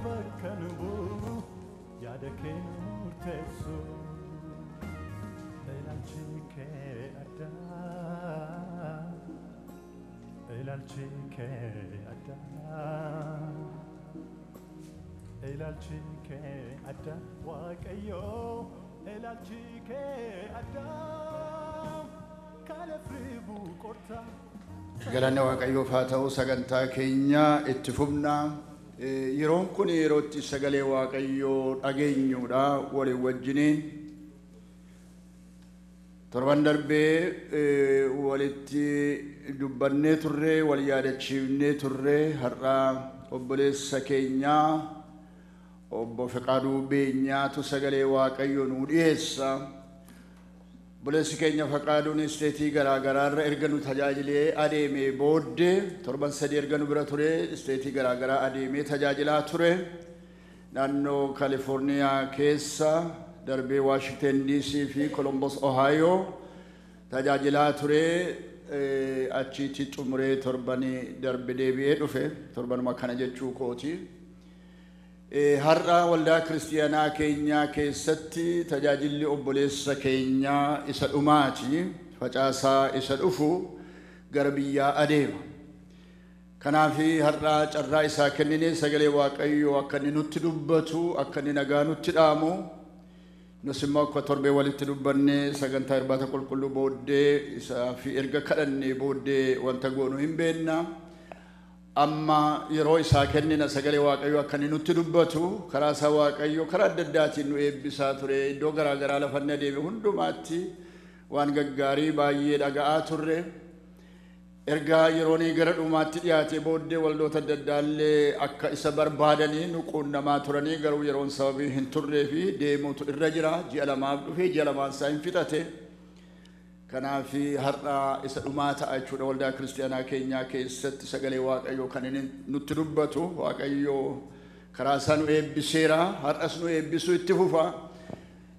bakkanbu yaada kee murteessu ilaalchi kee addaa ilaalchi kee addaa ilaalchi kee addaa waaqayyo ilaalchi kee addaa kana fribu korta galana waaqayyo faata'u sagantaa keenya itti fufna yeroon kun yerootti sagalee waaqayyo dhageenyuudha walii wajjiniin torban darbee walitti dubbannee turre wal yaadachiifnee turre har'a obboleessa keenya obbo Fiqaaduu Beenyaatu sagalee waaqayyo nuu dhiyeessa obboleessi keenya Fiqaaduun isteetii garaagaraa irra erga nu tajaajilee adeemee booddee torban sadii erga nu bira ture isteetii garaagaraa adeemee tajaajilaa ture naannoo Kaalifoorniyaa keessa darbee Washington DC fi Columbus Ohio tajaajilaa ture achitti xumuree torbanii darbe deebi'ee dhufe torbanuma kana jechuu kooti har'a waldaa kiristiyaanaa keenyaa keessatti tajaajilli obboleessa keenyaa isa dhumaati facaasaa isa dhufu gara biyyaa adeema kanaaf har'a carraa isaa kennine sagalee waaqayyoo akka inni nutti dubbatu akka inni nagaa nutti dhaamu nus immoo akka torbee walitti dubbanne sagantaa irbaata qulqulluu booddee isaa fi erga kadhannee booddee wanta goonu hin beekna amma yeroo isaa kennina sagalee waaqayyoo akka inni nutti dubbatu karaa isaa waaqayyoo karaa adda addaatiin nu eebbisaa ture iddoo garaagaraa lafanne adeeme hundumaatti waan gaggaarii baay'ee dhaga'aa turre erga yeroonii gara dhumaatti dhiyaate booddee waldoota adda addaallee akka isa barbaadanii nu quunnamaa turanii garuu yeroon sababii hin turree fi deemuutu irra jira ji'a lamaaf dhufee ji'a lamaan isaa hin fixate kanaaf har'a isa dhumaa ta'a jechuudha waldaa kiristiyaanaa keenyaa keessatti sagalee waaqayyoo kan inni nutti dubbatu waaqayyoo karaa isaa nu eebbiseera har'as nu eebbisuu itti fufa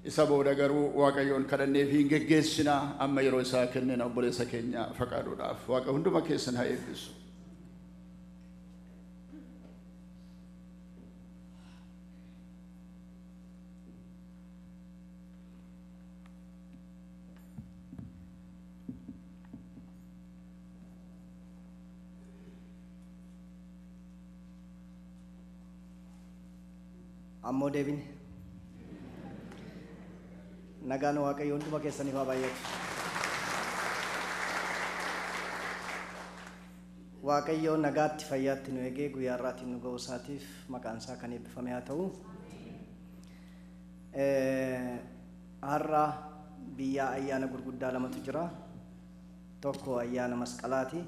isa booda garuu waaqayyoon kadhannee fi hin geggeessina amma yeroo isaa kennina obboleessa keenya Fiqaaduudhaaf waaqa hunduma keessan haa eebbisu. ammoo deebine nagaan waaqayyo hunduma keessaniif haa baay'atu waaqayyo nagaatti fayyaatti nu eegee guyyaa irraatiin nu ga'uu isaatiif maqaan isaa kan eebbifame haa ta'u har'a biyya ayyaana gurguddaa lamatu jira tokko ayyaana masqalaati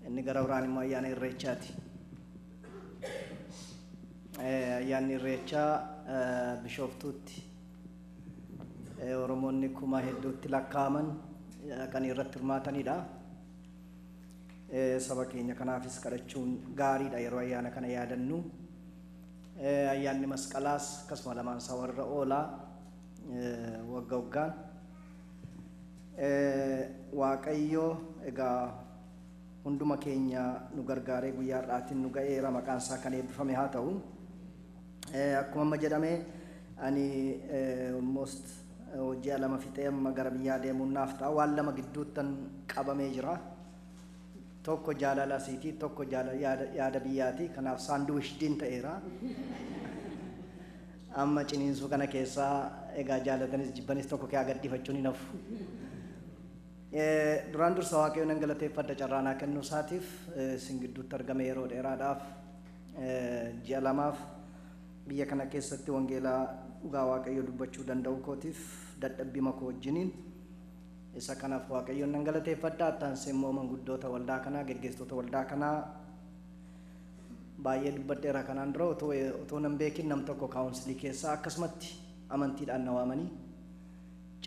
inni gara biraan immoo ayyaana irreechaati ayyaanni irreechaa bishooftuutti oromoonni kuma hedduutti lakkaa'aman kan irratti hirmaatanidha saba keenya kanaafis kadhachuun gaariidha yeroo ayyaana kana yaadannu ayyaanni masqalaas akkasuma lamaan isaa warra oolaa wagga waggaan waaqayyo egaa hunduma keenya nu gargaaree guyyaa har'aatiin nu ga'eera maqaan isaa kan eebbifame haa ta'u akkuma amma jedhame ani almost ji'a lama fixee amma gara biyyaa deemuun naaf ta'a waan lama gidduuttan qabamee jira tokko jaalala asiitii tokko yaada biyyaati kanaaf saanduwichdiin ta'eera amma ciniinsuu kana keessaa egaa jaalatanis jibbanis tokko kee agaddifachuun hin hafu duraan dursa waaqayyoon nan galateeffadha carraa naa kennuu isaatiif isin gidduutti argame yeroo dheeraadhaaf ji'a lamaaf biyya kana keessatti wangeelaa dhugaa waaqayyo dubbachuu danda'u kootiif dadhabbii makoo wajjiniin isa kanaaf waaqayyoon nan galateeffadha attaansee immoo manguddoota waldaa kanaa geggeessitoota waldaa kanaa baay'ee dubbadheera kanaan dura otoo nan beekin nam tokko kaawunsilii keessaa akkasumatti amantiidhaan na waamanii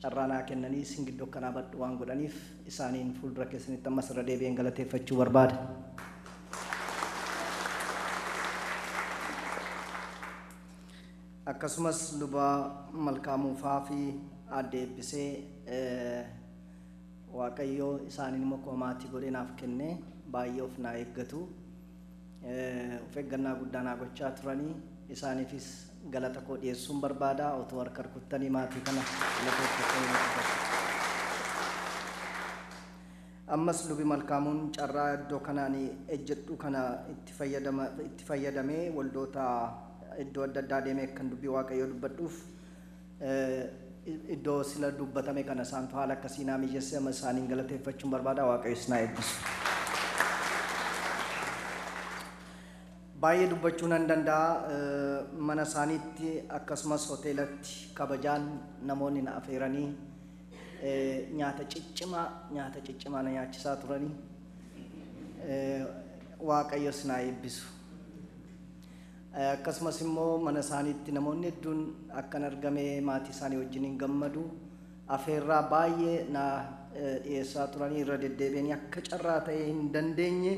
carraa naa kennanii isin giddoo kanaa badhu waan godhaniif isaaniin fuuldura keessanitti ammas irra deebi'een galateeffachuu barbaada. akkasumas luba malkaamuufaa fi aadde eebbisee waaqayyo isaaniin immoo koomaatii godhee naaf kenne baay'ee of naa eeggatu of eeggannaa guddaa naa gochaa turanii isaaniifis galata koo dhiyeessuun barbaada otoo harka rukuttanii maatii kana ammas lubi malkaamuun carraa iddoo kanaanii ejjedhu kana itti fayyadamee waldoota iddoo adda addaa deemee kan dubbii waaqayyoo dubbadhuuf iddoo sila dubbatame kana isaan haala akkasii naa mijeesse amma isaaniin galateeffachuun barbaada waaqayyo isin haa eebbisu. Baay'ee dubbachuu nan danda'a mana isaaniitti akkasumas hoteelatti kabajaan namoonni na affeeranii nyaata ciccimaa na nyaachisaa turanii waaqayyo isin haa eebbisu. Akkasumas immoo mana isaaniitti namoonni hedduun akkan argamee maatii isaanii wajjin hin gammadu affeerraa baay'ee na dhiyeessaa turanii irra deddeebi'anii akka carraa ta'ee hin dandeenye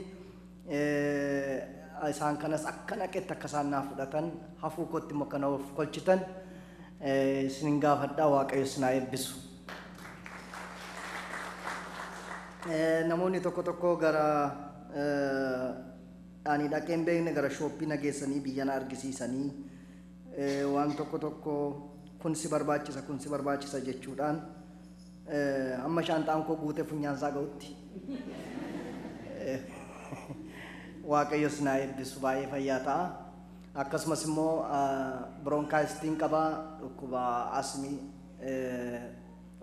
isaan kanas akka naqetti akka isaan naa fudhatan hafuu kootti immoo kana of kolchitan isin gaafadhaa waaqayyo isin haa eebbisu. Namoonni tokko gara ani dhaqeen beekne gara shooppii nageessanii biyya na argisiisanii waan tokko kun si barbaachisa jechuudhaan amma shaantaan koo guutee funyaansaa ga'utti waaqayyo isin haa eebbisu baay'ee fayyaa ta'a. Akkasumas immoo bronkaayistiin qabaa dhukkuba asmii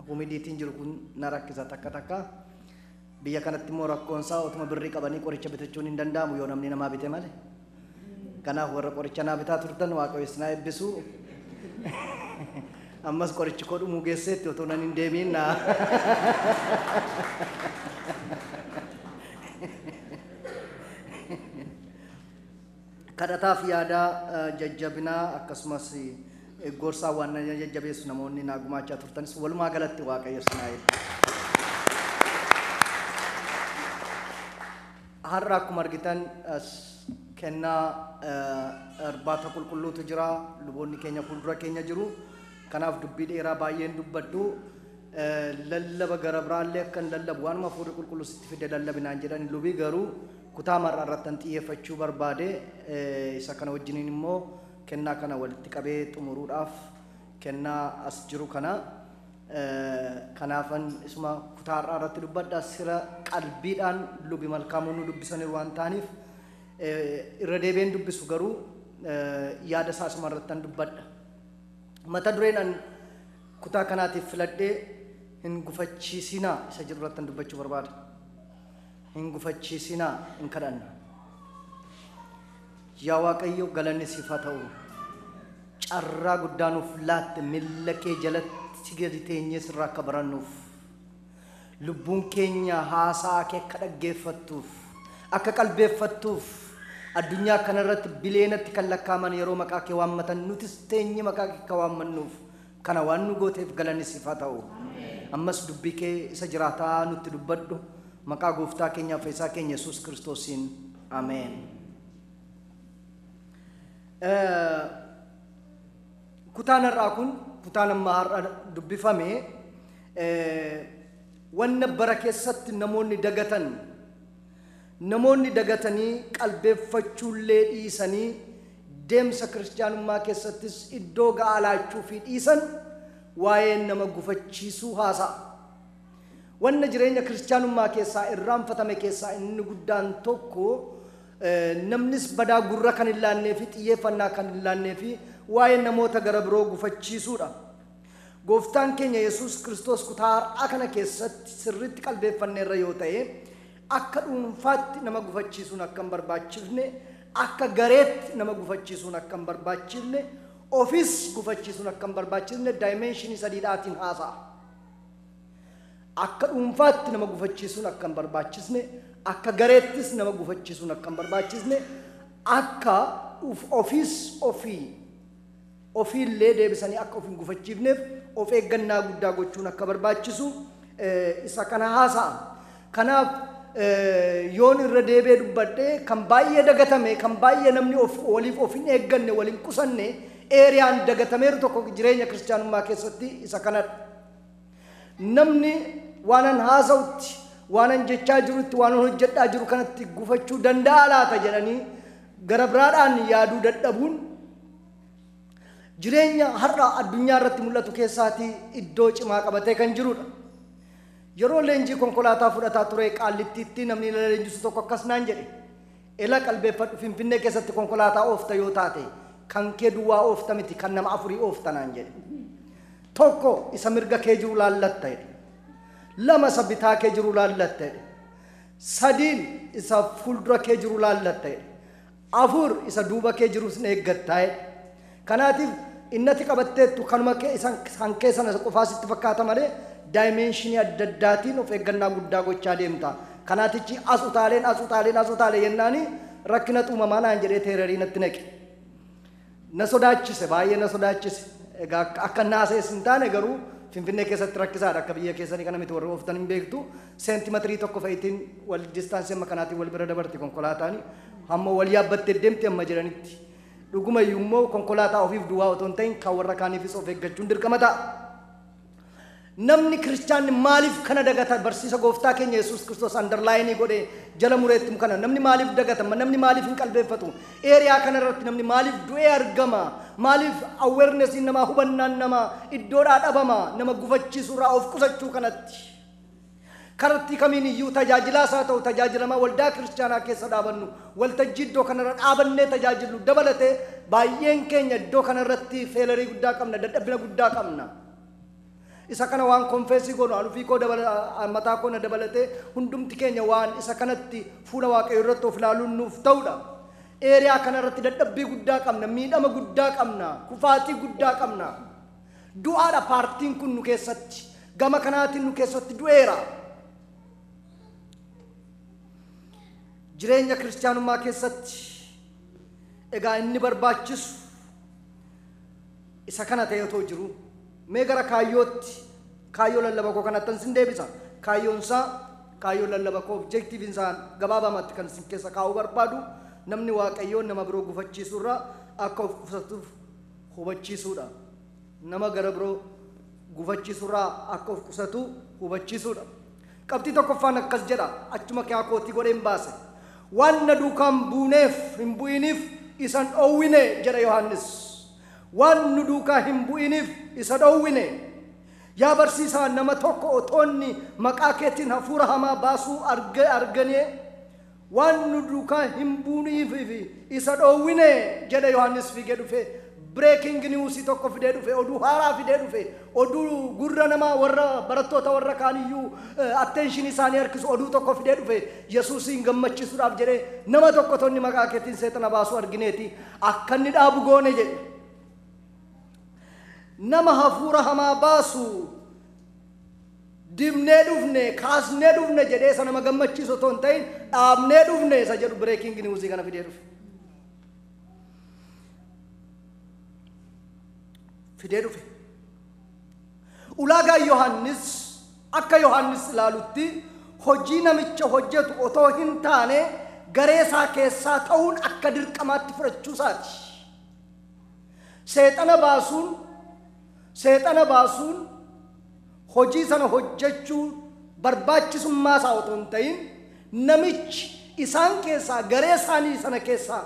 humidiitiin jiru kun na rakkisa takka. Biyya kanatti immoo rakkoonsaa otuma birrii qabanii qoricha bitachuun hin danda'amu yoo namni namaa bite malee. Kanaaf warra qoricha naa bitaa turtan waaqayyo isin haa eebbisu. Ammas qorichi koo dhumuu geesseetti otoo nan hin deemiin naa. Kadhataaf yaada jajjabinaa akkasumas gorsaa waan na jajjabeessu namoonni naa gumaachaa turtanis walumaa galatti waaqayyo isin haa eebbisu. Har'a akkuma argitan kennaa irbaata qulqulluutu jira luboonni keenya fuuldura keenya jiru kanaaf dubbii dheeraa baay'een dubbadhu lallaba gara biraallee akkan lallabu waanuma fuudhi qulqulluu sitti fide lallabinaan jedhan lubii garuu kutaa mar'aa irratti xiyyeeffachuu barbaade isa kana wajjiniin immoo kennaa kana walitti qabee xumuruudhaaf kennaa as jiru kana kanaafan isuma kutaa har'aa irratti dubbadha sira qalbiidhaan lubi malkaamuun nu dubbisaniiru waan ta'aniif irra deebiin dubbisu garuu yaada isaa isuma irrattan dubbadha. Mata dureen an kutaa kanaatiif filadhee hin gufachiisinaa isa jiru irrattan dubbachuu barbaada. Hin gufachiisinaa hin kadhanna. Yaa Waaqayyo galanni siif haa ta'u. Carraa guddaa nuuf laatte miilla kee jalatti gadi teenyee sirraa akka barannuuf lubbuun keenya haasaa kee akka dhaggeeffattuuf akka qalbeeffattuuf addunyaa kanarratti bileenatti kan lakkaaman yeroo maqaa kee waammatan nutis teenye maqaa kee akka waammannuuf kana waan nu gooteef galanni siif haa ta'u. Ammas dubbii kee isa jiraataa nutti dubbadhu maqaa gooftaa keenyaa fayyisaa keenya Yesuus Kiristoosiin ameen. Kutaan har'aa kun kutaan amma har'a dubbifame wanna bara keessatti namoonni dagatanii qalbeeffachuullee dhiisanii deemsa kiristaanummaa keessattis iddoo ga'aa laachuu fi dhiisan waa'ee nama gufachiisuu haasa'a. Wanna jireenya kiristaanummaa keessaa irraanfatame keessaa inni guddaan tokko namnis badaa gurra kan hin laannee fi xiyyeeffannaa kan hin laannee fi waa'ee namoota gara biroo gufachiisuudha. Gooftaan keenya Yesuus Kiristoos kutaa har'aa kana keessatti sirriitti qalbeeffanneerra yoo ta'e akka dhuunfaatti nama gufachiisuun akka hin barbaachifne akka gareetti nama gufachiisuun akka hin barbaachifne ofis gufachiisuun akka hin barbaachifne daayimeenshinii sadiidhaatiin haasa'a. Akka dhuunfaatti nama gufachiisuun akka hin barbaachisne akka gareettis nama gufachiisuun akka hin barbaachisne akka ofiillee deebisanii akka of hin gufachiifneef of eeggannaa guddaa gochuun akka barbaachisu isa kana haasa'a. Kanaaf yoon irra deebee dubbadhee kan baay'ee dagatame kan baay'ee namni waliif of hin eegganne waliin qusanne eeriyaan dagatameeru tokko jireenya kiristaanummaa keessatti isa kanadha. Namni waanan haasa'utti waanan jechaa jirutti waanan hojjedhaa jiru kanatti gufachuu danda'a laata jedhanii garabraadhaan yaaduu dadhabuun jireenya har'a addunyaa irratti mul'atu keessaatii iddoo cimaa qabatee kan jirudha. Yeroo leenjii konkolaataa fudhataa ture Qaallittiitti namni leenjisu tokko akkas naan jedhe, ela qalbeeffadhu Finfinnee keessatti konkolaataa oofta yoo taate kan kee duwwaa oofta miti kan nama afurii oofta naan jedhe. Tokko isa mirga kee jiru laallatta jedhe, lama isa bitaa kee jiru laallatta jedhe, sadiin isa fuuldura kee jiru laallatta jedhe, afur isa duuba kee jirus ni eeggatta jedhe. Kanaatiif innati qabatteettu kanuma isaan keessan qofaa sitti fakkaata malee daayimeenshinii adda addaatiin of eeggannaa guddaa gochaa deemta. Kanaatichi as utaalee yennaanii rakkina uumamaa naan jedhee teerarii natti naqe. Na sodaachise, baay'ee na sodaachise. Egaa akka naasees hin taane garuu Finfinnee keessatti rakkisaadha. Akka biyya keessanii kana miti warra ooftan hin beektu. Seentimetrii tokko fa'iitiin wal distaansii amma kanaatiin wal bira dabarti konkolaataani. Hamma wal yaabbattee deemti amma jedhanitti. Dhuguma iyyuu immoo konkolaataa ofiif duwwaa otoo hin ta'in kan warra kaaniifis of eeggachuun dirqama ta'a. Namni kiristaanni maaliif kana dagata? Barsiisa gooftaa keenya Yesuus Kiristoos andarlaayinii godhee jala mureetti kana namni maaliif dagata? Namni maaliif hin qalbeeffatu? Eeriyaa kana irratti namni maaliif du'ee argama? Maaliif awarenessiin namaa, hubannaan namaa iddoodhaa dhabama? Nama gufachiisurraa of qusachuu kanatti. Karatti kamiin iyyuu tajaajilaas haa ta'u tajaajilamaa waldaa kiristaanaa keessa dhaabannu waltajjii iddoo kanarra dhaabannee tajaajilu dabalatee baay'een keenya iddoo kanarratti feelarii guddaa qabna, dadhabbina guddaa qabna. Isa kana waan konfeesii goonu alufii koo mataa koo na dabalatee hundumti keenya waan isa kanatti fuula waaqayyoo irratti of ilaaluun nuuf ta'udha. Eeriyaa kanarratti dadhabbii guddaa qabna, miidhama guddaa qabna, kufaatii guddaa qabna. Du'aadha paartiin kun nu keessatti, gama kanaatiin nu keessatti du'eera. Jireenya kiristaanummaa keessatti egaa inni barbaachisu isa kana ta'ee otoo jiru mee gara kaayyootti, kaayyoo lallaba koo kanattan sin deebisa. Kaayyoonsaa kaayyoo lallaba koo objektiiviin isaan gabaabamatti kan sin keessa kaa'uu barbaadu namni waaqayyoon nama biroo gufachiisurraa akka of qusatuuf hubachiisuudha. Nama gara biroo gufachiisurraa akka of qusatu hubachiisuudha. Qabxii tokkoffaan akkas jedha, achuma kaayyootti godheen baase. Wanna duukaan buuneef hin bu'iniif isan dhoowwine jedha Yohaannis. Waan nu duukaa hin bu'iniif isa dhoowwine. Yaa barsiisaa nama tokko otoonni maqaa keetiin hafuura hamaa baasuu arganii waan nu duukaa hin bu'iniif isa dhoowwine jedha Yohaannis fiigee dhufe. Breaking news tokko fidee dhufe, oduu haaraa fidee dhufe, oduu gurra namaa warra barattoota warra kaaniyyuu attention isaanii harkisu oduu tokko fidee dhufe. Yesuusiin gammachiisuudhaaf jedhee nama tokko otoonni maqaa keetiin seexana baasuu argineeti akka inni dhaabu goone jedhe. Nama hafuura hamaa baasu dibnee dhufne, kaasnee dhufne jedhee isa nama gammachiisu otoo hin ta'in dhaabnee dhufne isa jedhu breaking news kana fidee dhufe. Fidee dhufe. Ulaagaa Yohaannis akka Yohaannis ilaalutti hojii namicha hojjetu otoo hin taane garee isaa keessaa ta'uun akka dirqamaatti fudhachuu isaati. Seexana baasuun hojii sana hojjechuu barbaachisummaa isaa otoo hin ta'in namichi isaan keessaa garee isaanii sana keessaa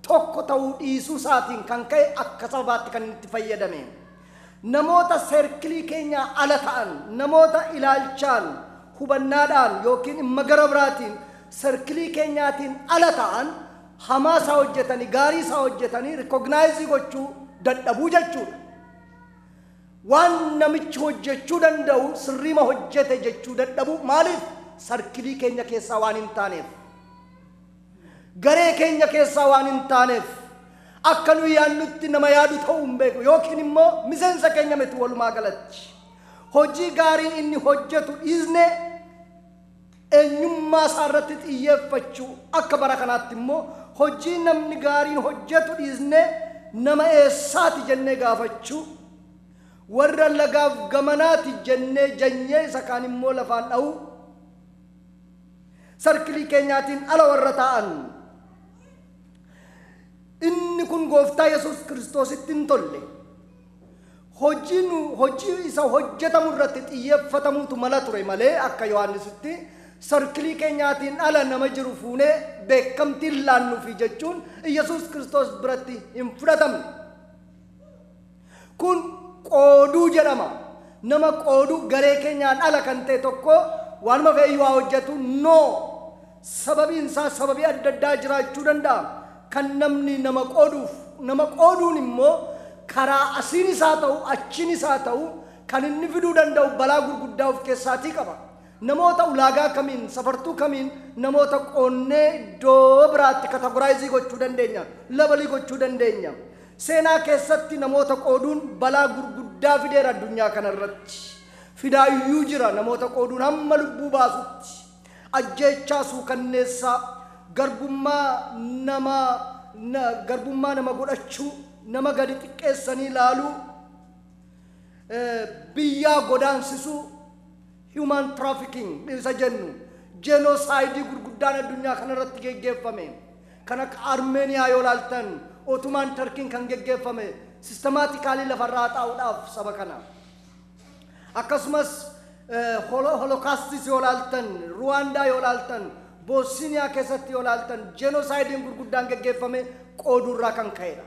tokko ta'uu dhiisuu isaatiin kan ka'e akka sababaatti kan itti fayyadame. Namoota serkilii keenyaa ala ta'an, namoota ilaalchaan, hubannaadhaan yookiin imma gara biraatiin serkilii keenyaatiin ala ta'an hamaa isaa hojjetanii, gaarii isaa hojjetanii rikognaayizii gochuu dadhabuu jechuudha. Waan namichi hojjechuu danda'u sirriima hojjete jechuu dadhabu maaliif? Serkilii keenya keessaa waan hin taaneef. Garee keenya keessaa waan hin taaneef akka nu yaannutti nama yaadu ta'uu hin beeku yookiin immoo miseensa keenya miti walumaa galatti. Hojii gaarii inni hojjetu dhiisne eenyummaa isaa irratti xiyyeeffachuu akka bara kanaatti immoo hojii namni gaariin hojjetu dhiisne nama eessaati jennee gaafachuu, warra lagaaf gamanaati jennee janyee isa kaan immoo lafaan dha'u, sarkilii keenyaatiin ala warra ta'an. Inni kun gooftaa Yesuus Kiristoositti hin tolle. Hojii isa hojjetamu irratti xiyyeeffatamuutu mala ture malee akka Yohaannisitti sarkilii keenyaatiin ala nama jiru fuunee beekamtii laannuufi jechuun Yesuus Kiristoos biratti hin fudhatamne. Kun qooduu jedhama. Nama qooduu garee keenyaan ala kan ta'e tokko waanuma feeyyuu haa hojjetu noo sababiin isaa sababii adda addaa jiraachuu danda'a. Kan namni nama qooduun immoo karaa asiin isaa ta'u achiin isaa ta'u kan inni fiduu danda'u balaa gurguddaa of keessaatii qaba. Namoota ulaagaa kamiin safartuu kamiin namoota qoonnee iddoo biraatti kategoraayiizii gochuu dandeenya, levelii gochuu dandeenya. Seenaa keessatti namoota qooduun balaa gurguddaa fideera addunyaa kanarratti. Fidaayyuu jira namoota qooduun hamma lubbuu baasutti. Ajjeechaa suukanneessaa garbummaa nama godhachuu nama gadi xiqqeessanii ilaaluu biyyaa godaansisuu human trafficking isa jennu genocide gurguddaan addunyaa kanarratti geggeeffame kan akka Armeeniyaa yoo ilaaltan Ottoman Turkiin kan geggeeffame systematically lafarraa xaa'uudhaaf saba kana akkasumas holocaustis yoo ilaaltan Rwanda yoo ilaaltan Bosniyaa keessatti yoo ilaaltan genocide gurguddaan geggeeffame qoodurraa kan ka'edha.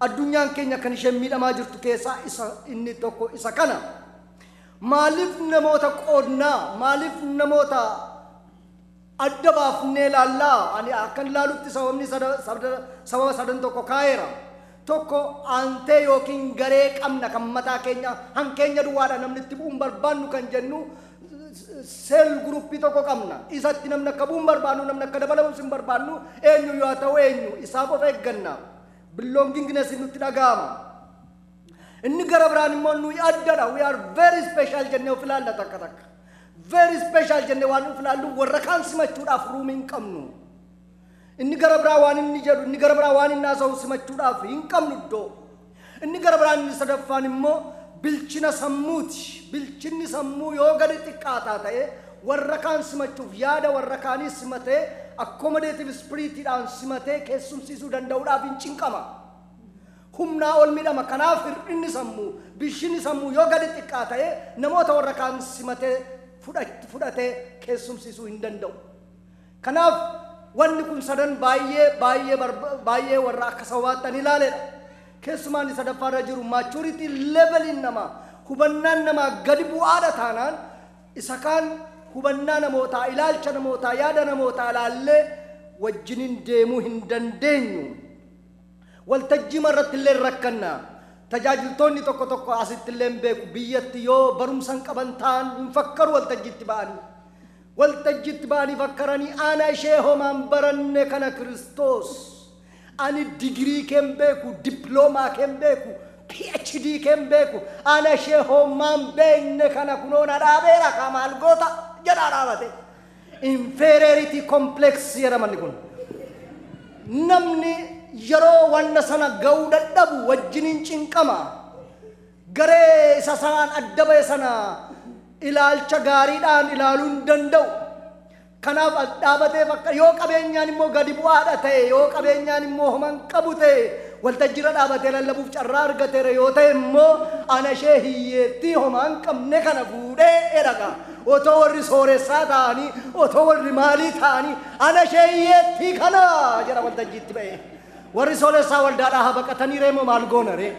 Addunyaan keenya kan isheen miidhamaa jirtu keessaa inni tokko isa kana. Maaliif namoota qoodnaa? Maaliif namoota adda baafnee ilaallaa? Ani akkan ilaalutti sababni sababa sadan tokko kaa'eera. Tokko aantee yookiin garee qabna kan mataa keenya hankeenya duwwaadha namni itti bu'uun barbaannu kan jennu seel gruppii tokko qabna. Isatti namni akka bu'uun barbaannu namni akka dabalamuus hin barbaannu eenyu yoo ta'u eenyu isaaf of eegganna. Belongingness nutti dhaga'ama. Inni gara biraan immoo nuyi addadha. We are very special jennee of ilaalla takka takka. Very special jennee waan of ilaallu warra kaan simachuudhaaf ruumii hin qabnu. Inni gara biraa waan inni jedhu, inni gara biraa waan inni haasa'u simachuudhaaf hin qabnu iddoo. Inni gara biraan inni sadaffaan immoo bilchina sammuuti. Bilchinni sammuu yoo gadi xiqqaataa ta'e warra kaan simachuuf yaada warra kaanii simatee accommodative spiritiidhaan simatee keessumsiisuu danda'uudhaaf hin cinqama. Humnaa ol midhama. Kanaaf hir'inni sammuu, bilchinni sammuu yoo gadi xiqqaa ta'e namoota warra kaan simatee fudhatee keessumsiisuu hin danda'u. Kanaaf wanni kun sadan baay'ee warra akka sababaatti ilaaledha. Keessumaan isa sadaffaarra jiru maturity levelin nama hubannaan namaa gadi bu'aadha taanaan isa kaan hubannaa namootaa ilaalcha namootaa yaada namootaa ilaallee wajjiniin deemuu hin dandeenyu. Waltajjii irratti illee rakkanna. Tajaajiltoonni tokko tokko asitti illee beeku biyyatti yoo barumsan qaban ta'an hin fakkaru waltajjiitti ba'anii. Waltajjiitti ba'anii fakkaranii ana ishee homaan baranne kana Kiristoos. Ani digirii keen beeku, diploomaa keen beeku, PhD keen beeku. Ana ishee homaan beekne kana kunoona dhaabeera kamaal goota jedhaa dhaabate. Inferiority complex jedhamanni kun. Namni yeroo wanna sana ga'uu dadhabu wajjiniin cinqama. Garee isa sanaan adda ba'e sana ilaalcha gaariidhaan ilaaluu hin danda'u. Kanaaf dhaabatee bakka yoo qabeenyaan immoo gadi bu'aadha ta'e yoo qabeenyaan immoo homan qabu ta'e waltajjiirra dhaabatee lallabuuf carraa argateera yoo ta'e immoo ana ishee hiyyeettii homaan qabne kana fuudhee eraga. Otoo warri sooressaa ta'anii otoo warri maalii ta'anii ana ishee hiyyeettii kana jedha waltajjiitti ba'e. Warri sooressaa waldaadhaa haa baqatanii reemoo maal goona ree?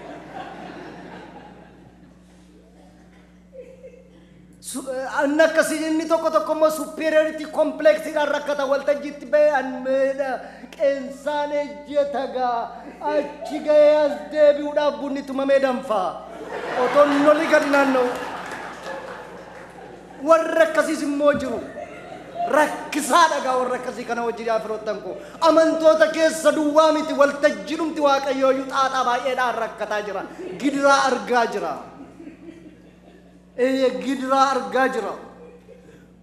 Akkasii inni tokko immoo superiority complexidhaan rakkata waltajjiitti ba'e anmeedha qeensaan ejjetagaa achi ga'ee as deebi'uudhaaf bunni tumamee danfaa otoo lolli gadi naanna'u. Warra akkasiis immoo jiru rakkisaadhagaa warra akkasii kana wajjin firoottan koo amantoota keessa duwwaa miti waltajjiidhumti waaqayyooyyuu xaaxaa baay'eedhaan rakkataa jira gidiraa argaa jira. Gidiraa argaa jira.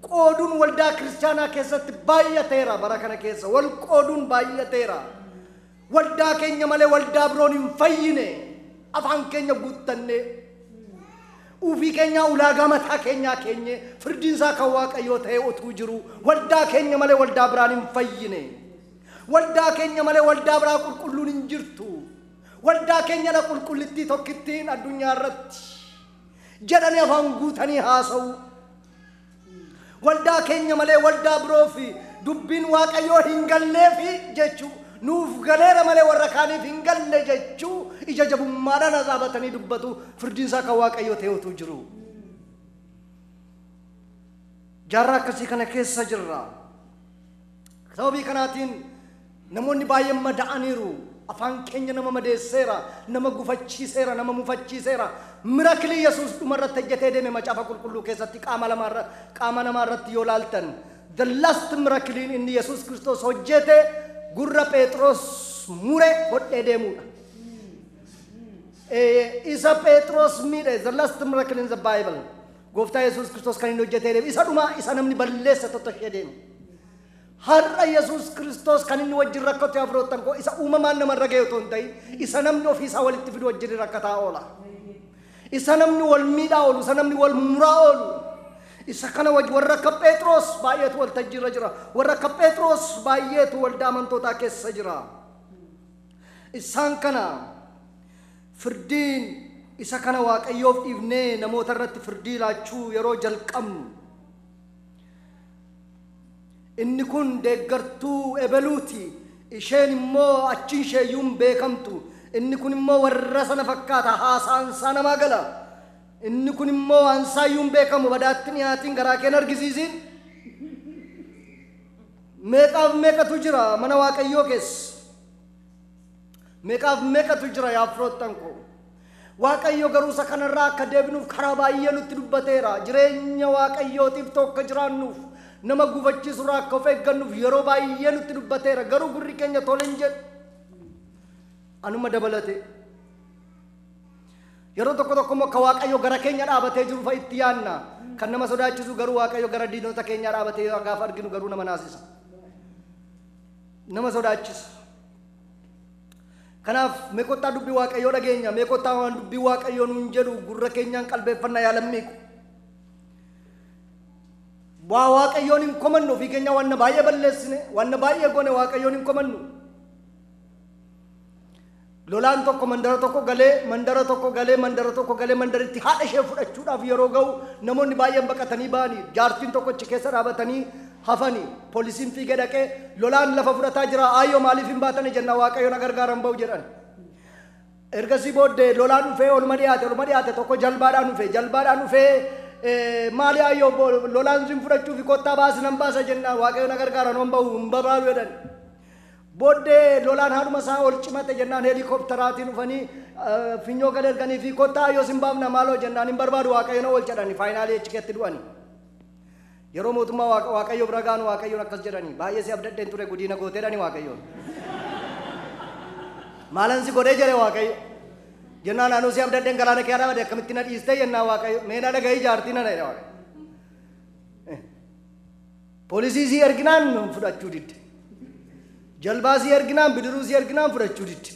Qooduun waldaa kiristaanaa keessatti baay'ateera bara kana keessa wal qooduun baay'ateera. Waldaa keenya malee waldaa biroon hin fayyine afaan keenya guuttanne ufii keenya ulaagaa mataa keenyaa keenye firdiinsaa kan waaqayyoo ta'e otuu jiru waldaa keenya malee waldaa biraan hin fayyine. Waldaa keenya malee waldaa biraa qulqulluun hin jirtu. Waldaa keenya la qulqullittii tokkittiin addunyaa irratti jedhanii afaan guutanii haasa'u waldaa keenya malee waldaa biroo fi dubbiin waaqayyoo hin galleefi jechuu nuuf galeera malee warra kaaniif hin galle jechuu ija jabummaadhaan azaabatanii dubbatu firdiinsaa kan waaqayyoo ta'etu jiru. Jaarraa akkasii kana keessa jirra. Sababii kanaatiin namoonni baay'een mada'aniiru. Afaan keenya nama madeesseera, nama gufachiiseera, nama mufachiiseera. Mirakilii Yesuus dhumarratti hojjetee deeme macaafa qulqulluu keessatti qaama namaarratti yoo laaltan. The last miracle inni Yesuus Kiristoos hojjete gurra Phexros mure hodhee deemuudha. Isa Phexros miidhe, the last miracle in the Bible. Gooftaa Yesuus Kiristoos kan inni hojjetee deeme. Isa dhumaa isa namni balleessa tottashee deemu. Har'a Yesuus Kiristoos kan inni wajjin rakkate afroottan koo isa uumamaan namarra ga'e otoo hin ta'in isa namni ofiisaa walitti fidu wajjin rakkataa oola. Isa namni wal miidhaa oolu, isa namni wal muraa oolu. Isa kana warra akka Phexros baay'eetu waltajjiirra jira. Warra akka Phexros baay'eetu waldaa amantootaa keessa jira. Isaan kana firdiin isa kana waaqayyoof dhiifnee namoota irratti firdii laachuu yeroo jalqabnu inni kun deeggartuu ebeluuti isheen immoo achiin isheeyyuun beekamtu inni kun immoo warra sana fakkaata haasaansaa namaa gala inni kun immoo ansaayyuun beekamu badaatti dhiyaatiin garaa keen argisiisin meeqaaf meeqatu jira mana waaqayyoo keessa meeqaaf meeqatu jira yaa firoottan koo waaqayyo garuu isa kanarraa akka deebinuuf karaa baay'ee nutti dubbateera jireenya waaqayyootiif tokko jiraannuuf nama gufachiisurraa akka of eeggannuuf yeroo baay'ee nutti dubbateera garuu gurri keenya tole hin jedhu anuma dabalate yeroo tokko tokko immoo akka waaqayyo gara keenya dhaabatee jiru fa'a itti yaanna kan nama sodaachisu garuu waaqayyo gara diinota keenya dhaabatee gaafa arginu garuu nama naasisa nama sodaachisa. Kanaaf meeqottaa dubbii waaqayyoo dhageenya meeqottaa waan dubbii waaqayyoo nuun jedhu gurra keenyaan qalbeeffannaa yaalammiiku. Waa waaqayyoon hin komannu ofii keenya waan baay'ee balleessine waan baay'ee goone waaqayyoon hin komannu. Lolaan tokko mandara tokko galee mandaritti haadha ishee fudhachuudhaaf yeroo ga'u namoonni baay'een baqatanii ba'anii jaartiin tokko achi keessa dhaabatanii hafanii poolisiin fiigee dhaqee lolaan lafa fudhataa jira ayyoo maaliif hin baatanii jenna waaqayyoon gargaaran ba'u jedhan. Ergasii booddee lolaan dhufee olma dhiyaate tokko jalbaadhaan dhufee maali ayyoo lolaan sin fudhachuuf kottaa baasinan baasa jenna waaqayyoon gargaaran on ba'u hin barbaadu jedhan. Booddee lolaan haadhuma isaa ol cimate jennaan helikopteraatiin dhufanii finyoo gad erganii fi kottaa ayyoo sin baafna maaloo jennaan hin barbaadu waaqayyoon ol jedhani faayinaalii achi keetti du'ani. Yeroo mootummaa waaqayyo bira gaanu waaqayyoon akkas jedhani baay'ee si abdadheen ture gudiina gooteedhani waaqayyoon. Maalan si godhee jedhe waaqayyo jennaan anuu si abdadheen galaana kee dhaabade akkamitti na dhiistee jennaan waaqayyo meena dhaga'ii jaartii na dha waaqayyo. Poolisii si erginaan fudhachuu didde. Jalbaa si erginaan bidiruu si erginaan fudhachuu didde.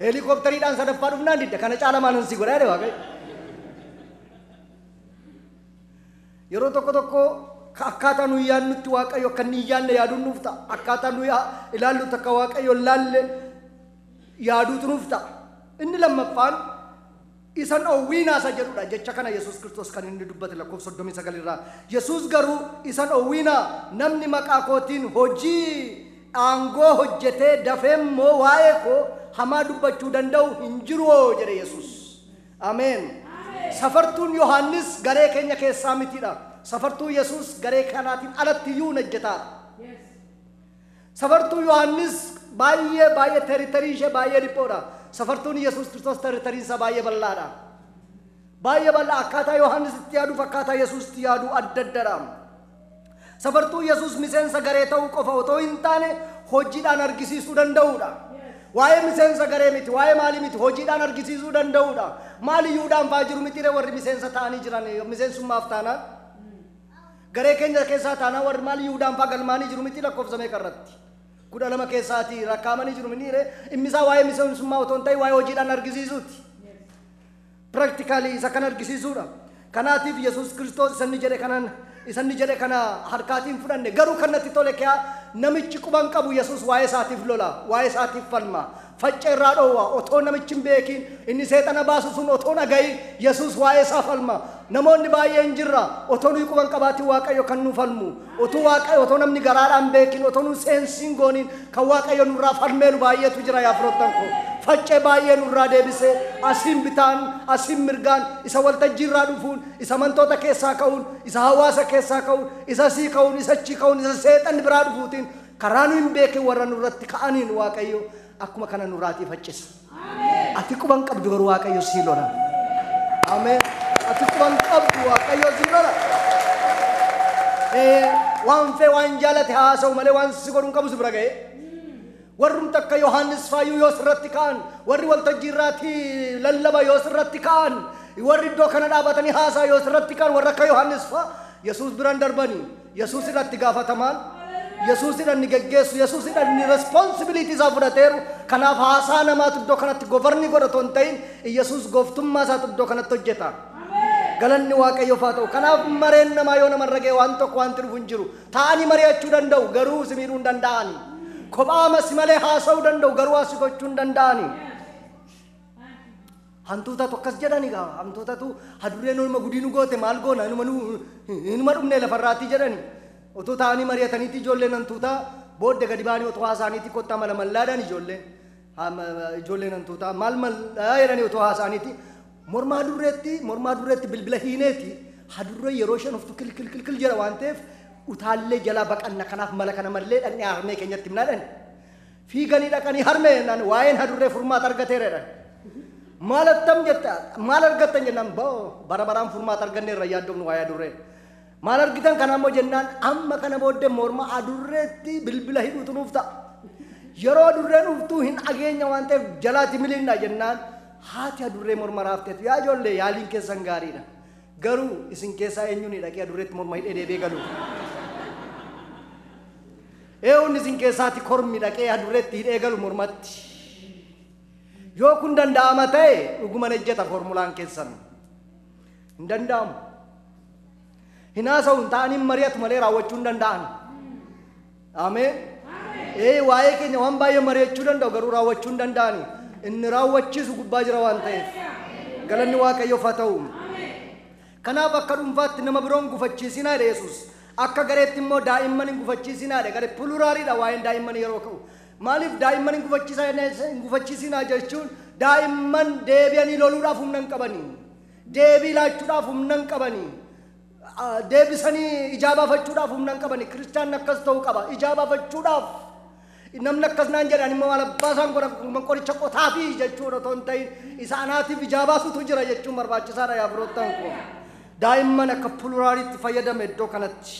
Helikopteriidhaan sadaffaa dhufnaan didde kana caala maalan si godhaa jedhe waaqayyo. Yeroo tokko akkaataa nuyi yaadnutti waaqayyo akka inni yaadne yaaduun nuuf ta'a. Akkaataa nuyi ilaallutti akka waaqayyo ilaalle yaaduutu nuuf ta'a. Inni lammaffaan isan owwiinaa isa jedhudha jecha kana Yesuus Kiristoos kan inni dubbate lakkoofsa 39 irraa. Yesuus garuu isan owwiinaa namni maqaa kootiin hojii aangoo hojjetee dafee immoo waa'ee koo hamaa dubbachuu danda'u hin jiru jedhe Yesuus. Ameen. Safartuun Yohaannis garee keenya keessaa mitiidha. Safartuu Yesuus garee kanaatiin alatti iyyuu hojjetaadha. Safartuu Yohaannis baay'ee teeritarii ishee baay'ee dhiphoodha. Safartuun Yesuus Kiristoos teeritariin isaa baay'ee bal'aadha. Baay'ee bal'aa akkaataa Yohaannis itti yaaduuf akkaataa Yesuus itti yaadu adda addadha. Safartuu Yesuus miseensa garee ta'uu qofa otoo hin taane hojiidhaan argisiisuu danda'uudha. Waa'ee miseensa garee miti waa'ee maalii miti hojiidhaan argisiisuu danda'uudha. Maaliyyuudhaan faa jiru miti warri miseensa ta'anii jiran miseensummaaf taanaan garee keenya keessaa taanaan warri maaliyyuudhaan faa galmaanii jiru miti lakkoofsa meeqa irratti 12 keessaati rakkaamanii jiru miti immisaa waa'ee miseensummaa otoo hin ta'in waa'ee hojiidhaan argisiisuuti. Practically isa kan argisiisuudha. Kanaatiif Yesuus Kiristoos isanni jedhe kana harkaatiin fudhanne garuu kan natti tole kee namichi quban qabu Yesuus waa'ee isaatiif lola waa'ee isaatiif falma facca irraa dhoowwa otoo namichi hin beekin inni seexana baasu sun otoo dhaga'i Yesuus waa'ee isaa falma namoonni baay'een jirra otoo nuyi quban qabaati waaqayyo kan nu falmu otoo waaqayyo otoo namni garaadhaan beekin otoo nu seensiin gooniin kan waaqayyo nurraa falmeelu baay'eetu jira yaa firoottan koo faccee baay'ee nurraa deebisee asiin bitaan asiin mirgaan isa waltajjiirraa dhufuun isa mantoota keessaa ka'uun isa hawaasa keessaa ka'uun isa sii ka'uun isa achi ka'uun isa seexanni biraa dhufuutiin karaa nu hin beekin warra nurratti ka'aniin waaqayyo akkuma kana nurraatii faccisa. Ati quban qabdu garuu waaqayyo sii lola. Ameen. Ati quban qabdu waaqayyo sii lola. Waan fee waan jaalate haasa'u malee waan si godhuun qabu si bira ga'e. Warrum takka Yohaannis Faayyuu yoo sirratti ka'an warri waltajjiirraatii lallaba yoo sirratti ka'an warri iddoo kana dhaabatanii haasaa yoo sirratti ka'an warra akka Yohaannis fa'a Yesuus biraan darbanii Yesuus irratti gaafatamaan Yesuus idhanni geggeessu Yesuus idhanni responsibility isaa fudhateeru kanaaf haasaa namaatu iddoo kanatti governi godhatu hin ta'in Yesuus gooftummaa isaatu iddoo kanatti hojjeta. Galanni waaqayyoof haa ta'u. Kanaaf mareen namaa yoo namarra ga'e waan tokko wanti dhufu hin jiru. Taa'anii mari'achuu danda'u garuu si miidhuu hin danda'ani. Kophaa amasi malee haasa'uu danda'u garuu asi gochuu hin danda'ani. Hantuutatu akkas jedhani gaa hantuutatu hadurreen olma gudii nu goote maal goona inuma dhumne lafarraatii jedhani. Otoo taa'anii mari'ataniiti ijoolleen hantuutaa booddee gadi ba'anii otoo haasaaniiti kottaa mala mallaadhaan ijoolleen hantuutaa maal mallaa jedhanii otoo haasaaniiti mormaa durreetti bilbila hiineeti hadurree yeroo isheen oftu kilkil jedha waan ta'eef utaallee jalaa baqanna kanaaf mala kana mallee dhaqnee harmee keenyatti himnaadhaan fiiganii dhaqanii harmee naan waa'een hadurree furmaata argateeredha. Maal attam jetta maal argattan jennaan bara baraan furmaata arganneerra yaaddomnu waa'ee hadurree. Maal argitan kana ammoo jennaan amma kana booddee morma adurreetti bilbila hidhuutu nuuf ta'a. Yeroo adurreen dhuftuu hin dhageenya waan ta'eef jalaatti milinnaa jennaan haati adurree morma raafteetu yaa ijoollee yaaliin keessan gaariidha. Garuu isin keessaa eenyuun dhaqee adurreetti morma hidhee deebee galu. Eewun isin keessaatti kormi dhaqee adurreetti hidhee galu mormatti. Yoo kun danda'ama ta'e dhuguman ejjeta formulaan keessan. Hin danda'amu. Hinaasa'uun ta'aniin mari'atu malee raawwachuu hin danda'an. Ameen. Waa'ee keenya waan baay'ee mari'achuu danda'u garuu raawwachuu hin danda'ani. Inni raawwachiisu gubbaa jira waan ta'eef. Galanni waaqayyoof haa ta'u. Kanaaf akka dhuunfaatti nama biroon gufachiisinaa dha Yesuus. Akka gareetti immoo daa'imman hin gufachiisinaa dha. Garee pluraaliidha waa'een daa'imman yeroo ka'u. Maaliif daa'imman hin gufachiisinaa jechuun daa'imman deebi'anii loluudhaaf humna hin qabanii. Deebii laachuudhaaf humna hin qabanii. Deebisanii ijaabafachuudhaaf humna hin qabani. Kiristaanni akkas ta'uu qaba. Ijaabafachuudhaaf namni akkas naan jedhan immoo maal abbaasaan godhan qoricha qotaafi jechuudha otoo hin ta'in isaanaatiif ijaabaasutu jira jechuun barbaachisaadha yaa firoottan koo. Daa'imman akka pluraalitti fayyadame iddoo kanatti.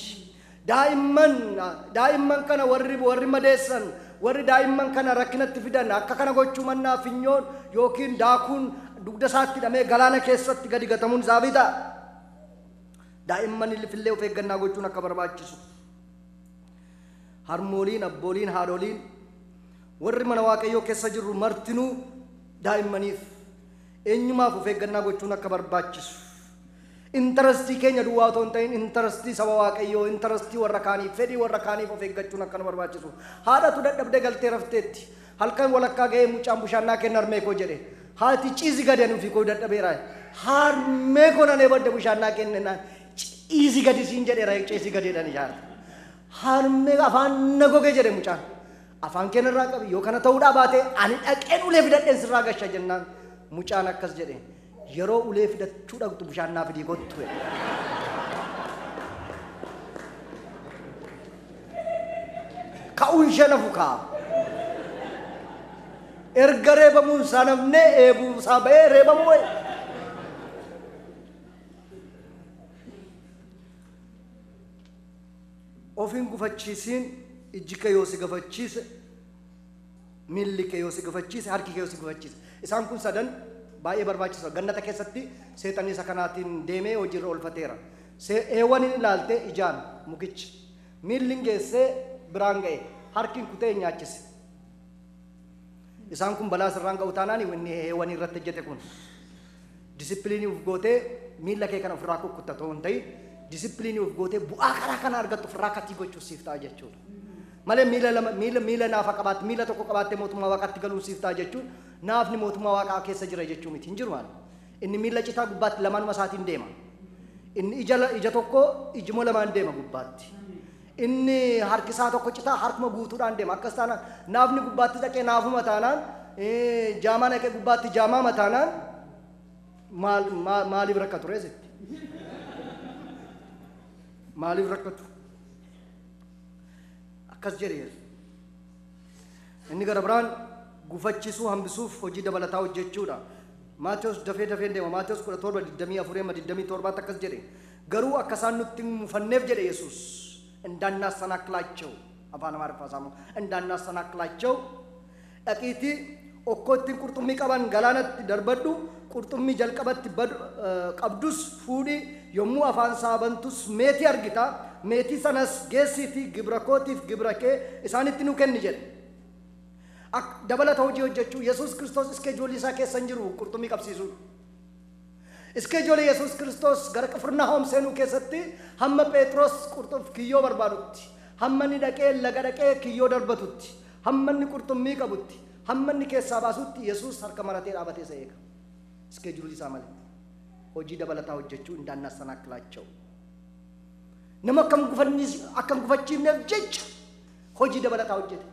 Daa'imman kana warri madeessan warri daa'imman kana rakkinatti fidan akka kana gochuu mannaa finyoon yookiin daakuun dugda isaatti hidhamee galaana keessatti gadi gatamuun isaa bitaa. Daa'imman illee of eeggannaa gochuun akka barbaachisu. Harmooliin, abbooliin, haadholiin warri mana waaqayyoo keessa jirru martinuu daa'immaniif eenyumaaf of eeggannaa gochuun akka barbaachisu. Intarastii keenya duwwaa otoo hin ta'in intarastii saba waaqayyoo, intarastii warra kaaniif, fedhii warra kaaniif of eeggachuun akka barbaachisu. Haadhatu dadhabdee galtee rafteetti halkan walakkaa ga'ee mucaan bushaannaa kenna harmee koo jedhe. Haati ciisi gadi anuufi koo dadhabeera. Harmee koo nanee badde bushaannaa kennenaan ciisi gadi siin jedheera ciisi gadiidhaan ijaara. Harmee afaan nagogee jedhe mucaan. Afaan kennarraa qabi yoo kana ta'uudhaa baate ani dhaqeen ulee fidadheen sirraa gasha jennaan mucaan akkas jedhe. Yeroo ulee fidachuu dhaqxu bushaannaa fidii kottu. Ka'uun ishee nafu ka'a. Erga reebamuun isaa nafnee eebuu isaa ba'ee reebamu wayi. Ofiin gufachiisiin ijji kee yoo si gufachiise miilli kee yoo si gufachiise harki kee yoo si gufachiise isaan kun sadan baay'ee barbaachisaa. Gannata keessatti seexanni isa kanaatiin deemee hojiirra oolfateera. Eewwan inni ilaalte ijaan mukichi miilli geessee biraan ga'e harkiin kutee nyaachise. Isaan kun balaa sirraan ga'u taanaan inni eewwan irratti hojjete kun disipiliinii uf gootee miilla kee kana ofirraa kukkuttatoo hin ta'in disipiliinii uf gootee bu'aa karaa kana argattu ofirraa katii gochuuf siif ta'a jechuudha. Malee miila naafa qabaatte miila tokko qabaattee mootummaa waaqaatti galuuf siif ta'a jechuun naafni mootummaa waaqaa keessa jira jechuu miti hin jiru maal. Inni miila citaa gubbaatti lamaanuma isaatiin deema. inni ija tokko ijuma lamaan deema gubbaatti inni harki isaa tokko citaa harkuma guutuudhaan deema akkas taanaan naafni gubbaatti dhaqee naafuma taanaan jaamaan dhaqee gubbaatti jaamaa mataanaan maaliif rakkatu reesitti maaliif rakkatu akkas jedhe inni gara biraan gufachisuu hambisuuf hojii dabalataa hojjechuudha Maatiyos dafee deema Maatiyos 17:24 akkas jedhe garuu akka isaan nutti mufanneef jedhe Yesuus እንዳናሰናክላቸው afaan amaariffaasamu እንዳናሰናክላቸው dhaqiiti okkootti qurxummii qaban galaanatti darbadhu qurxummii jalqabatti qabdus fuudhi yommuu afaan saabantus meetii argita meetii sanas geessitii gibra kootiif gibra kee isaanitti nu kenni jedhe dabalata hojii hojjechuu Yesuus Kiristoos iskeejoolii isaa keessa hin jiru qurxummii qabsiisuu iskeejoolii Yesuus Kiristoos gara Qifirnaahom seenuu keessatti hamma Phexros qurxummii kiyyoo barbaadutti hamma ni dhaqee laga dhaqee kiyyoo darbatutti hamma ni qurxummii qabutti hamma ni keessaa baasutti Yesuus harka maratee dhaabatee isa eega iskeejoolii isaa malee hojii dabalataa hojjechuu እንዳናሰናክላቸው nama akkam gufachiifneef jecha hojii dabalataa hojjete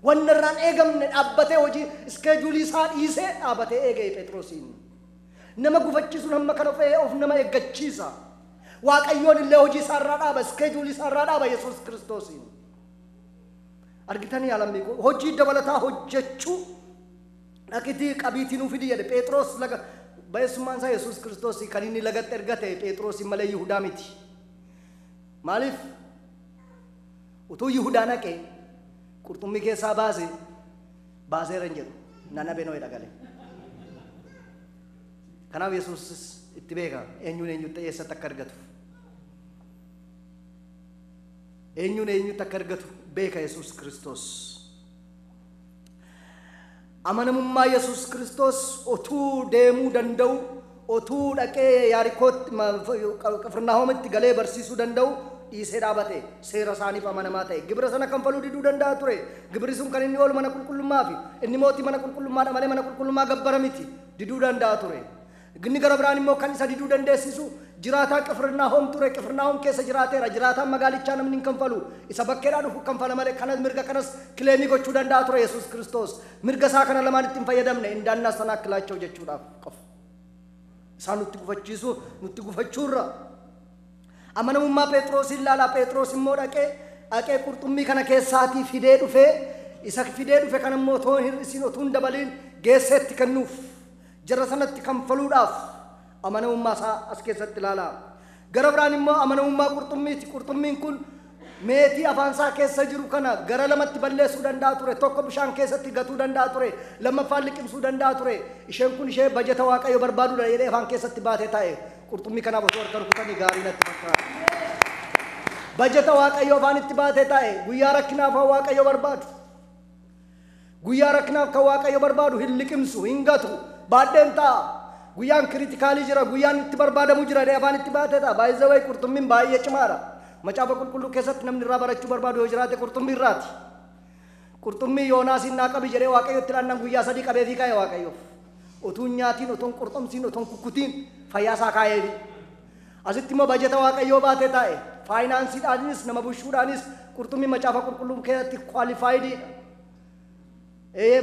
wannarraan eegamne dhaabbatee hojii iskeejoolii isaa dhiisee dhaabatee eegee Phexrosiin nama gufachiisuun hamma kana fe'ee of nama eeggachiisa waaqayyoon illee hojii isaarraa dhaaba iskeejoolii isaarraa dhaaba Yesuus Kiristoosiin argitanii yaalamni hojii dabalataa hojjechuu dhaqitii qabiitii nuuf fidi jedhe Phexros laga baay'isummaan isaa Yesuus Kiristoos kan inni lagatti ergate Phexros malee Yihudaa miti maaliif utuu Yihudaa naqee qurxummii keessaa baaseera hin jedhu nana beenoo dhagalee kanaaf Yesuus itti beeka eenyutti eessatti akka argatu eenyutti akka argatu beeka Yesuus Kiristoos amanamummaa Yesuus Kiristoos otuu deemuu danda'u otuu dhaqee Yaarikootti Qifirnaahomitti galee barsiisuu danda'u dhiisee dhaabate seera isaaniif amanamaa ta'e gibira sana kanfaluu diduu danda'a ture gibirri sun kan inni oolu mana qulqullummaa fi inni mootii mana qulqullummaadha malee mana qulqullummaa gabbara miti diduu danda'a ture inni gara biraan immoo kan isa diduu dandeessisu jiraataa Qifirnaahom ture Qifirnaahom keessa jiraateera jiraataan magaalichaa namni hin kanfalu isa bakkeedhaa dhufu kanfala malee kanas mirga kanas kileemii gochuu danda'a ture Yesuus Kiristoos mirga isaa kana lamaan ittiin fayyadamne እንዳናሰናክላቸው jechuudhaaf qofa isaan nutti gufachiisu nutti gufachuurra amanamummaa Phexros ilaalaa Phexros immoo dhaqee qurxummii kana keessaatii fidee dhufe kan immoo toon hir'isiin otuun dabaliin geesseetti kennuuf jara sanatti kanfaluudhaaf amanamummaa isaa as keessatti ilaalaa gara biraan immoo amanamummaa qurxummiiti qurxummiin kun meetii afaan isaa keessa jiru kana gara lamatti balleessuu danda'a ture tokko bishaan keessatti gatuu danda'a ture lammaffaan liqimsuu danda'a ture isheen kun ishee bajata waaqayyo barbaaduudha jedhee afaan keessatti baatee taa'e qurxummii kanaaf osoo harka rukutanii gaarii natti fakkaata bajata waaqayyo afaan itti baatee taa'e guyyaa rakkinaaf kan waaqayyo barbaadu guyyaa rakkinaaf kan waaqayyo barbaadu hin liqimsu hin gatu baadheen ta'a guyyaan kiritikaalii jira guyyaan itti barbaadamu jira jedhee afaan itti baatee ta'a baay'ee wayi qurxummiin baay'ee cimaadha macaafa qulqulluu keessatti namni irraa barachuu barbaadu yoo jiraate qurxummii irraati qurxummii Yoonaasiin naa qabi jedhee waaqayyo itti dhaannan guyyaa 3 qabee fi kaa'e waaqayyoof utuun nyaatiin utuun qurxumsiin utuun kukkutiin fayyaasaa kaa'eefi asitti immoo bajata waaqayyoo baatee taa'e faayinaansiidhaanis nama bushuudhaanis qurxummii macaafa qulqulluu keessatti kwaalifaayidiidha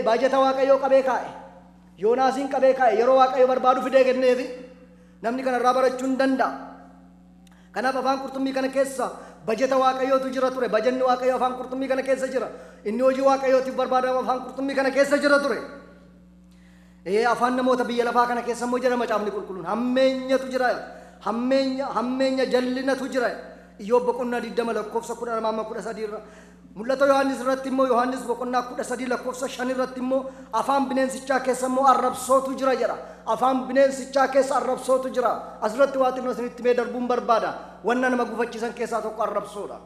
bajata waaqayyoo qabee kaa'e Yoonaasiin qabee kaa'e yeroo waaqayyo barbaadu fidee kenneefi namni kana irraa barachuu hin danda'a kanaaf afaan qurxummii kana keessa bajata waaqayyootu jira ture bajanni waaqayyoo afaan qurxummii kana keessa jira inni hojii waaqayyootiif barbaadamu afaan qurxummii kana keessa jira ture afaan namoota biyya lafaa kana keessa immoo jira macaafni qulqulluun hammeenyatu jira hammeenya jallinatu jira Iyyoob boqonnaa 20 lakkoofsa 12-13 irra mul'ata Yohaannis irratti immoo Yohaannis boqonnaa 13 lakkoofsa 5 irratti immoo afaan bineensichaa keessa immoo arrabsootu jira jedha afaan bineensichaa keessa arrabsootu jira asirratti waa xinnoo isinitti mee darbuun barbaada wanna nama gufachiisan keessaa tokko arrabsoodha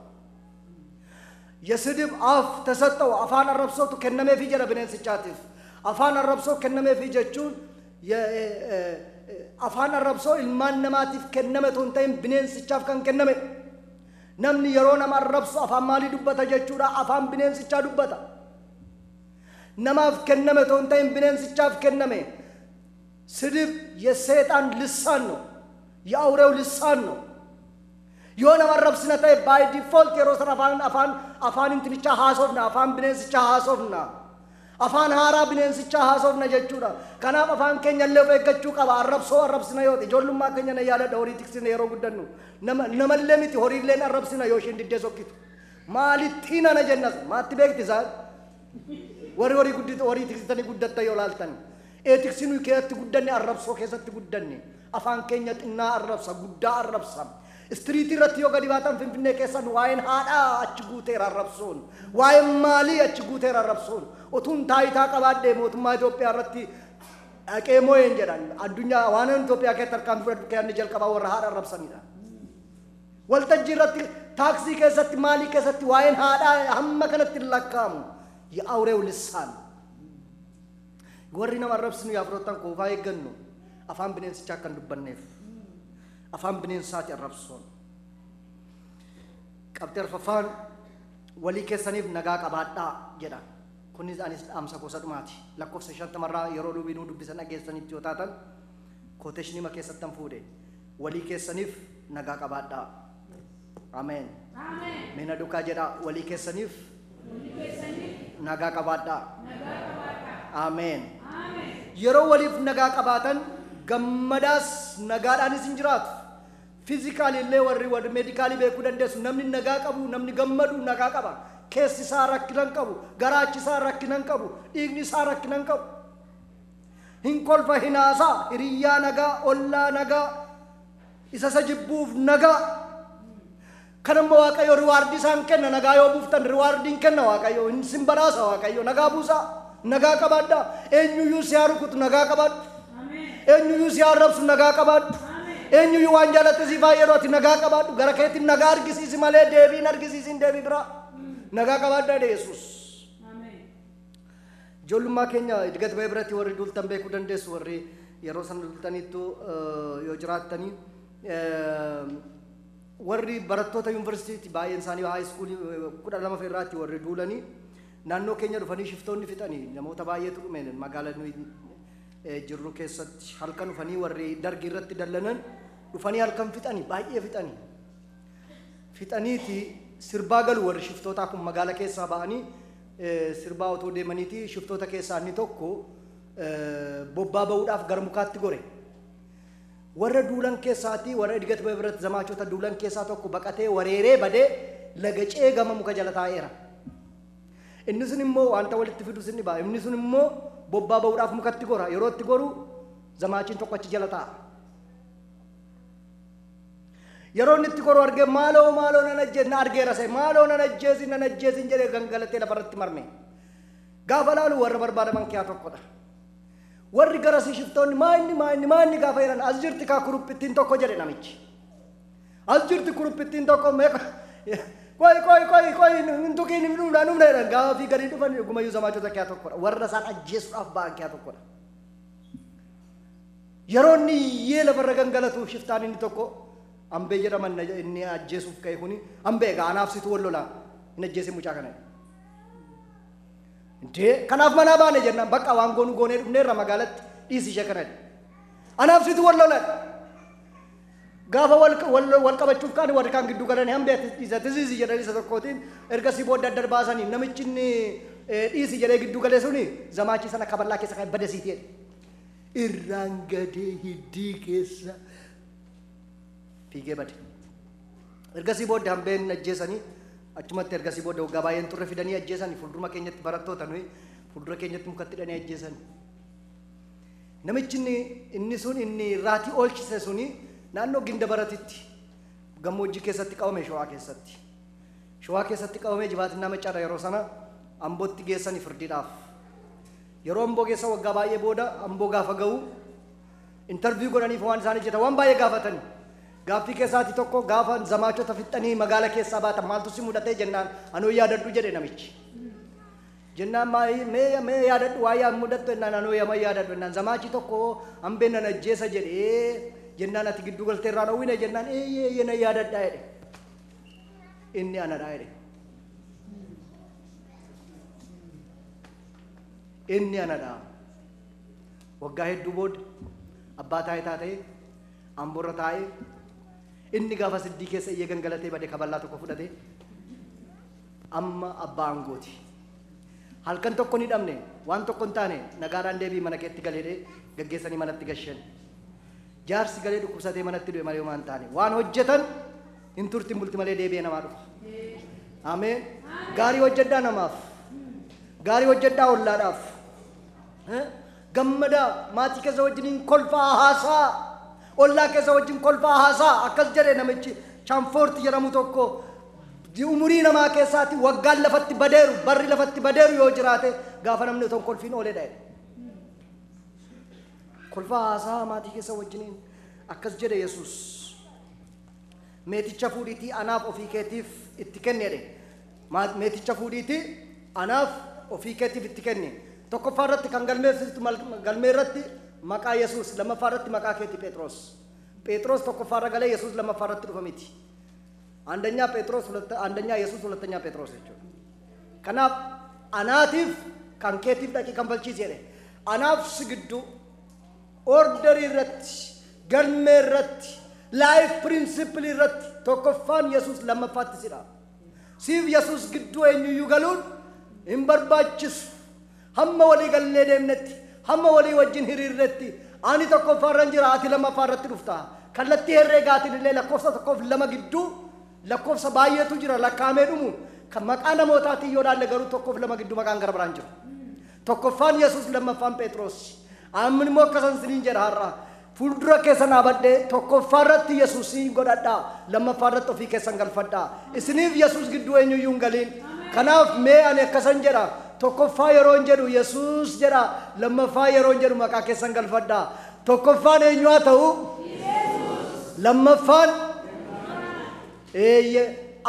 የስድብ አፍ ተሰጠው afaan arrabsootu kennameefii jedha bineensichaatiif afaan arrabsoo kennameefii jechuun afaan arrabsoo ilmaan namaatiif kenname ton ta'in bineensichaaf kan kenname namni yeroo nama arrabsu afaan maalii dubbata jechuudha afaan bineensichaa dubbata namaaf kenname ton ta'in bineensichaaf kenname ስድብ የሰይጣን ልሳን ነው የአውሬው ልሳን ነው። የሆነ መረብስነ ታይ ባይ ዲፎልት የሮሰን አፋን እንትንቻ ሀሶፍና አፋን ብኔንስቻ ሀሶፍና አፋን ሃራ ብኔንስቻ ሀሶፍና ጀቹዳ ከናፍ አፋን ከኛ ለፈ ገቹ ቀባ አረብስነ ይወጥ ጆሉማ ከኛ ነው ያለ ዶሪ ቲክስነ የሮ ጉደኑ ነመለሚት ሆሪሌን አረብስነ ዮሽ እንድደሶኪቱ ማሊቲና ነጀነስ ማትቤክት ዛ ወሪ ጉድት ወሪ ቲክስተኒ ጉደተ ይላልተን ኤቲክስኑ ከየት ጉደኔ አረብሶ ከሰት ጉደኔ አፋን ከኛ ጥና አረብሳ ጉዳ አረብሳ ስትሪት ረትዮ ገዲባታን ፍንፍኔ ከሰን ዋይን ሃዳ አችጉቴራ ረብሶን ዋይን ማሊ አችጉቴራ ረብሶን ኦቱን ታይታ ቀባዴ ሞቱማ ኢትዮጵያ ረቲ አቄሞ እንጀራን አዱኛ ዋነን ኢትዮጵያ ከተርካም ፍረድ ከያን ጀልቀባ ወራ ሃዳ ረብሰኒዳ ወልተጂ ረቲ ታክሲ ከሰት ማሊ ከሰት ዋይን ሃዳ አመከነት ለካሙ የአውሬው ልሳን ጎሪና ማረብስኑ ያፍሮታን ኮፋይ ገኑ አፋን ብኔንስ ቻከን ዱበኔፍ afan bineensaati arrabsoon qabxee arfaffaan walii keessaniif nagaa qabaadhaa jedha kunis anis dhaamsa gosa dhumaati lakkoofsa 50 irraa yeroo dubbinuu dubbisan dhageessanitti yoo taatan kooteeshinii ma keessattan fuudhe walii keessaniif nagaa qabaadhaa ameen meena dukaa jedha walii keessaniif nagaa qabaadhaa ameen yeroo waliif nagaa qabaatan gammadas nagaadhaanis hin jiraatu ፊዚካሊ ለወሪ ወድ ሜዲካሊ በኩ ደንደሱ ነምን ነጋ ቀቡ ነምን ገመዱ ነጋ ቀባ ኬስ ሳራክነን ቀቡ ገራች ሳራክነን ቀቡ ዲግኒ ሳራክነን ቀቡ hinkolfa hinaasa hiriyaa nagaa ollaa nagaa isa sajibbuuf nagaa kanamma waaqayyo riwaardi isaan kenna nagaa yoo buuftan riwaardiin kenna waaqayyo hin simbaraasa waaqayyo nagaa buusa nagaa qabaadha eenyuyyuu si harukutu nagaa qabaadhu eenyuyyuu si harrabsu nagaa qabaadhu eenyuyyuu waan jaalate si fayyadoti nagaa qabaadhu gara keetiin nagaa argisiisi malee deebiin argisiisin deebii biraa nagaa qabaadha Yesuus ጆሉማ ከኛ እድገት በህብረት ወሪ ዱልተን በኩ ደንደስ ወሪ የሮሰን ዱልተኒቱ የጅራተኒ ወሪ በረቶታ ዩኒቨርሲቲ ባየንሳኒ ሃይ ስኩል ኩዳ ለማፈራቲ ወሪ ዱለኒ ናኖ ከኛ ዱፈኒ ሽፍቶኒ ፍጠኒ ለሞታ ባየቱ ሜን ማጋለኑ ጅሩ ከሰት halkan ፈኒ ወሪ ደርግ ይረት ደለነን ዱፈኒ halkan ፍጠኒ ባየ ፍጠኒ ፍጠኒቲ ሲርባገሉ ወሪ ሽፍቶታ ኩ ማጋለ ከሳ ባኒ sirba auto deemaniti shiftota keessa inni tokko bobbaa ba'uudhaaf garmukaatti gore warra duulan keessaati warra edgat bebret zamaachota duulan keessaa tokko baqatee wareeree badee lagacee gama muka jala taa'eera inni sun immoo wanta walitti fidu sinni baa inni sun immoo bobbaa ba'uudhaaf mukatti gora yeroo itti goru zamaachiin tokko achi jala taa'a yeroon itti goru arge maaloo nanajjeesna argeera se maaloo nanajjeesin jedhee gangalatee lafarratti marme gaafa laalu warra barbaadaman kiyaa tokkodha warri garasi shiftoonni maanni gaafa jedhan as jirti kaa kuruppittiin tokko jedhe namichi as jirti kuruppittiin tokko meeqa koy mintukiin numna jedhan gaafii gadi dhufan gumayyuu zamaachota kiyaa tokkodha warra isaan ajjeesuudhaaf ba'an kiyaa tokkodha yeroonni iyyee lafarra gangalatuuf shiftaan inni tokko ambe jedhaman inni ajjeesuuf ka'e kuni ambe gaanaaf situ wallola hin ajjeesin mucaa kana intee kanaaf mana baane jennaan bakka waan goonu goonee dhufneerra magaalatti dhiisi ishee kana anaaf situ wallola gaafa wal qabachuuf kaan warri kaan gidduu galanii hambe dhiisa tiziisi jedhanii isa tokkootiin ergasii booda addar baasanii namichi inni dhiisi jedhee gidduu galee suni zamaachii sana kaballaa keessa kan badasiitee irraan gadee hiddii keessa fiigee bade ergasii booda hambeen ajjeesanii achumatti ergasii booda waggaa baay'een turre fidanii ajjeesanii fuuldura keenyatti barattoota nuyi fuuldura keenyatti mukatti hidhanii ajjeesanii namichi inni sun inni raatii oolchise suni naannoo ginda baratitti gammoojjii keessatti qabame shawaa keessatti qabame jibaatinaa maccaadha yeroo sana ambootti geessanii firdiidhaaf yeroo amboo geessa waggaa baay'ee booda amboo gaafa ga'u interview godhaniif waan isaanii jeta waan baay'ee gaafatanii gaaffii keessaati tokko gaafa zamaachota fixanii magaala keessaa baatan maaltu si mudatee jennaan anoo yaadadhu jedhe namichi jennaan mee yaadadhu waa yaa mudattu jennaan anoo yaadadhu jennaan zamaachi tokko hambeen nan ajjeesa jedhee jennaan ati gidduu galtee irraa dhowwine jennaan eeyyee na yaadadhaa jedhe inni anadhaa jedhe inni anadhaa waggaa hedduu booda abbaa taayitaa ta'e amborra taa'ee inni gaafa siddii keessa iyyee gangalatee bade kaballaa tokko fudhatee amma abbaa aangooti. Halkan tokko ni dhabne waan tokko hin taane nagaadhaan deebii mana keetti galee gaggeessanii manatti gashan. Jaarsi galee dhukkubsatee manatti du'e malee waan taane waan hojjetan hin turtin bulti malee deebi'ee namaa dhufa. Ameen. Gaarii hojjedhaa namaaf. Gaarii hojjedhaa ollaadhaaf. Gammadaa maatii keessa wajjiniin kolfaa haasaa. Ollaa keessa wajjin kolfaa haasaa akkas jedhee namichi Chaanfoorti jedhamu tokko umurii namaa keessaatti waggaan lafatti badeeru barri lafatti badeeru yoo jiraate gaafa namni otoo kolfiin oolee dha'e. Kolfaa haasaa maatii keessa wajjiniin akkas jedhe Yesuus. Meeticha fuudhiitii anaaf ofii keetiif itti kennedhe. Meeticha fuudhiitii anaaf ofii keetiif itti kenne. Tokkoffaa irratti kan galmeessistu galmee irratti maqaa Yesuus, lammaffaa irratti maqaa keetii Phexros. Phexros tokkoffaa irra galee Yesuus lammaffaa irratti dhufa miti. አንደኛ ጴጥሮስ አንደኛ ኢየሱስ ሁለተኛ ጴጥሮስ እቹ ከናፍ አናቲፍ ካንኬቲፍ ዳቂ ካምበልቺ ሲሬ አናፍ ስግዱ ኦርደር ይረት ገልሜ ይረት ላይፍ ፕሪንሲፕል ይረት ተኮፋን ኢየሱስ ለመፋት ሲራ ሲቭ ኢየሱስ ግዱ እኙ ይገሉን እንበርባችስ ሀመ ወሊ ገለኔ ደምነት ሀመ ወሊ ወጅን ሂሪረቲ አኒ ተኮፋረን ጅራቲ ለመፋረት ዱፍታ ከለቲ ሄሬጋቲ ለለኮፍሳ ተኮፍ ለመግዱ ለኮፍሳ ባየቱ ጅራ ለካሜዱሙ ከመቃነ ሞታት ይወዳል ገሩ ተኮፍ ለመግዱ መቃን ገርብራን ጅራ ተኮፋን ኢየሱስ ለመፋን ጴጥሮስ አምን ሞከሰን ስሊን ጀራራ ፉልድረ ከሰና በደ ተኮፋረት ኢየሱስ ይጎዳዳ ለመፋረት ኦፊ ከሰን ገልፈዳ እስኒፍ ኢየሱስ ግዱ ወኙ ይንገሊን ከናፍ ሜ አኔ ከሰን ጀራ ተኮፋ የሮን ጀዱ ኢየሱስ ጀራ ለመፋ የሮን ጀዱ መቃ ከሰን ገልፈዳ ተኮፋን የኛው ተው ኢየሱስ ለመፋን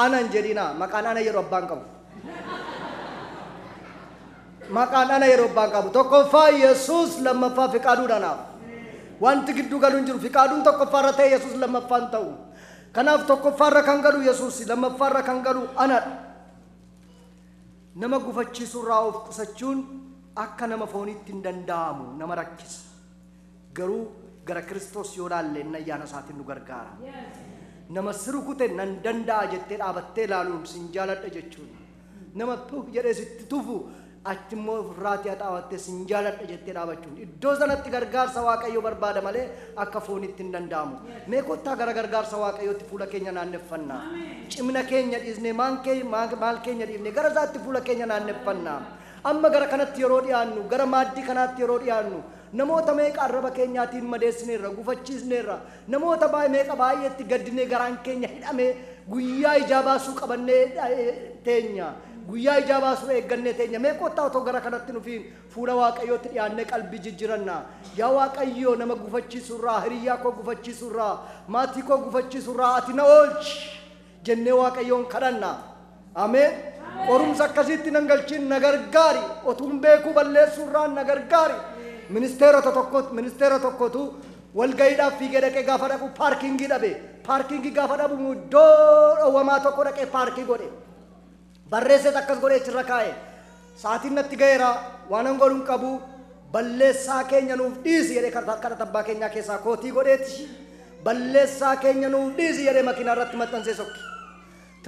አናን ጀዲና መቃናና የሮባን ቀቡ መቃናና የሮባን ቀቡ ተኮፋ ኢየሱስ ለመፋ ፍቃዱ ዳና ዋንት ግዱ ገሉን ጅሩ ፍቃዱን ተኮፋ ረተ ኢየሱስ ለመፋን ተው ከናፍ ተኮፋ ረከንገሉ ኢየሱስ ለመፋ ረከንገሉ አና ነመ ጉፈቺ ሱራው ቁሰቹን አከ ነመ ፎኒት እንደንዳሙ ነመ ረክስ ገሩ ገረ ክርስቶስ ይወዳል እና ያነሳትን ገርጋራ nama sirukute nan danda jette dhabatte laaluun sinjaaladha jechuun nama tuuf jedhee sitti tufu achimmoo ofirraati haxaawatte sinjaaladha jette dhaabachuun iddoo sanatti gargaarsa waaqayyo barbaada malee akka foonitti hin danda'amu mee kottaa gara gargaarsa waaqayyootti fuula keenya naanneffannaa cimina keenya dhiisne maal keenya dhiifne gara isaatti fuula keenya naanneffannaa amma gara kanatti yeroo dhiyaannu gara maaddii kanaatti yeroo dhiyaannu namoota meeqa arraba keenyaatiin madeessineerra gufachiisneerra namoota meeqa baay'eetti gaddinee garaan keenya hidhame guyyaa ijaa baasuu qabannee teenya guyyaa ijaa baasuu eeggannee teenya meeqottaa otoo gara kanatti nufiin fuula waaqayyootti dhiyaannee qalbii jijjiranna yaa waaqayyoo nama gufachiisurraa hiriyyaa koo gufachiisurraa maatii koo gufachiisurraa ati na oolchi jennee waaqayyoon kadhanna ameen qorumsa akkasitti nan galchin na gargaari otuun beekuu balleessurraa na gargaari ministeera tokkotu walgayiidhaaf fiigee dhaqee gaafa dhaqu paarkingii dhabe paarkingii gaafa dhabu iddoo dhowwamaa tokko dhaqee paarkii godhe barreessee akkas godhee achirra kaa'e sa'aatiin natti ga'eera waan an godhuun qabu balleessaa keenya nuuf dhiisi jedhee kadhata abbaa keenyaa keessaa kootii godheeti balleessaa keenya nuuf dhiisi jedhee makiinaa irratti maxxansee sokki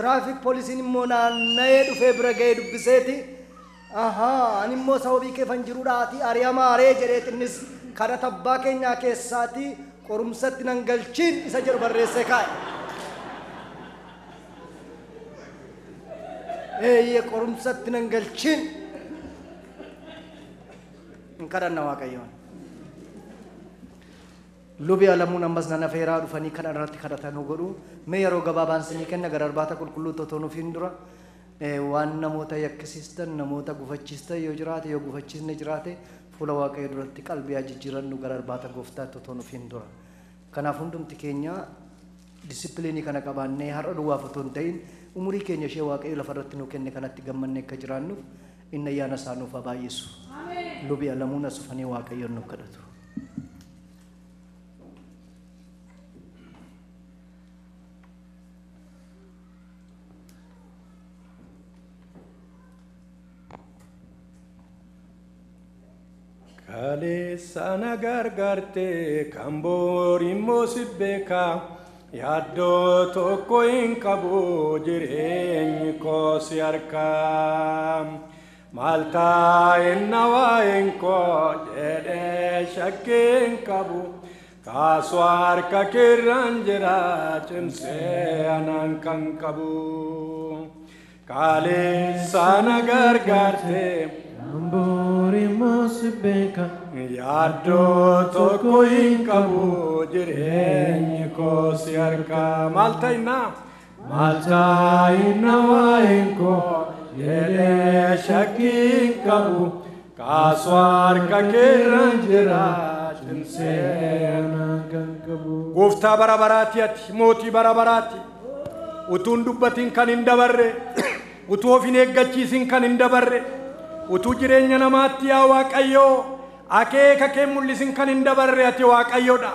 tiraafik poolisiin immoo naanna'ee dhufee bira ga'ee dubbiseeti animmoo sababii kee fanjiruudhaati ariyamaa aree jedheetinnis kadhata abbaa keenyaa keessaati qorumsatti nan galchiin isa jedhu barreessee kaa'e. Qorumsatti nan galchiin hin kadhanna waaqayyoon. Lubi alamuun ammas nana feeraa dhufanii kan irratti kadhatan godhu mee yeroo gabaabaan sinii kenna gara arbaata qulqulluu totoo nuuf hin dura. waan namoota yakkisiistan namoota gufachiistan yoo jiraate yoo gufachiisne jiraate fuula waaqayyo duratti qalbii jijjiirannu gara arbaata gooftaatti otoo nuuf hin dura kanaaf hundumti keenya disipiliinii kana qabaannee har'a duwwaaf otoo hin ta'in umurii keenya ishee waaqayyo lafarratti nuu kenne kanatti gammannee akka jiraannuuf inni ayyaana isaa nuuf haa baay'isu lubii alamuun asufanii waaqayyoon nuuf kadhatu. Kaleessana gargaarte kan borimmoo si beeka yaaddoo tokko hin qabu jireenyi koo si harkaa maal taa'inna waa'een koo jedhee shakkii hin qabu kaasu harka keerraan jira cimsee anaan kan qabu kaleessana gargaarte Ambori mosbeka yaaddoo tokko hin qabu jireenyi koo si harkaa maal taa'inna waa'een koo jedhee shakkii hin qabu kaasu harka keerraan jira cimsee anaan kan qabu. Gooftaa bara baraati ati mootii bara baraati utuun dubbatiin kan hin dabarre utuu of hin eeggachiisin kan hin dabarre utuu jireenya namaatti yaa Waaqayyoo akeeka kee mul'isin kan hin dabarre ati Waaqayyoodha.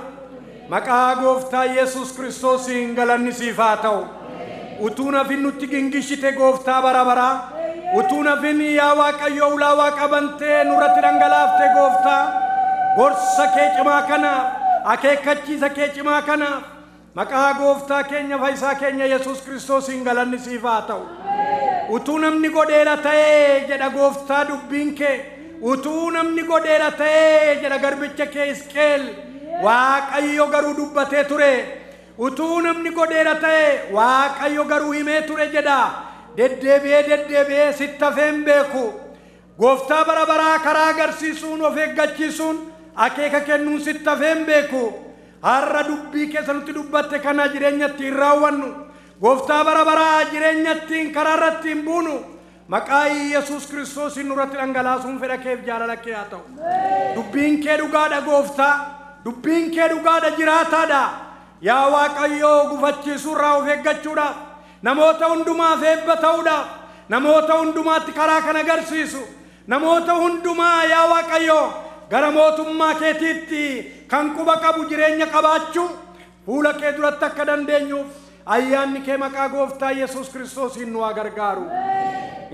Maqaa gooftaa Yesuus Kiristoosiin galanni siif haa ta'u. Utuu nafin nutti gingishite gooftaa bara baraa utuu nafin yaa Waaqayyoo ulaawaa qabantee nurratti dhangalaafte gooftaa gorsa kee cimaa kanaaf akeekkachiisa kee cimaa kanaaf maqaa gooftaa keenya fayyisaa keenya Yesuus Kiristoosiin galanni siif haa ta'u. Utuu namni godheera ta'ee jedha gooftaa dubbiin kee utuu namni godheera ta'ee jedha garbicha kee Hisqeel Waaqayyo garuu dubbatee ture utuu namni godheera ta'ee Waaqayyo garuu himee ture jedha deddeebi'ee sitti hafeen beeku gooftaa bara baraa karaa agarsiisuun of eeggachiisuun akeeka kennuun sitti hafeen beeku har'a dubbii keessa nutti dubbatte kana jireenyatti hin raawwannu gooftaa bara baraa jireenyattiin karaa irratti hin buunu maqaa Yesuus Kiristoosiin nurratti dhangalaasuun fedha keef jaalala kee haa ta'u. Dubbiin kee dhugaadha gooftaa dubbiin kee dhugaadha jiraataadha yaa Waaqayyoo gufachiisuurraa of eeggachuudhaaf namoota hundumaaf eebba ta'uudhaaf namoota hundumaatti karaa kan agarsiisu namoota hundumaa yaa Waaqayyoo gara mootummaa keetiitti kan quba qabu jireenya qabaachuu fuula kee duratti akka dandeenyuuf ayyaanni kee maqaa gooftaa Yesuus Kiristoosiin nu haa gargaaru.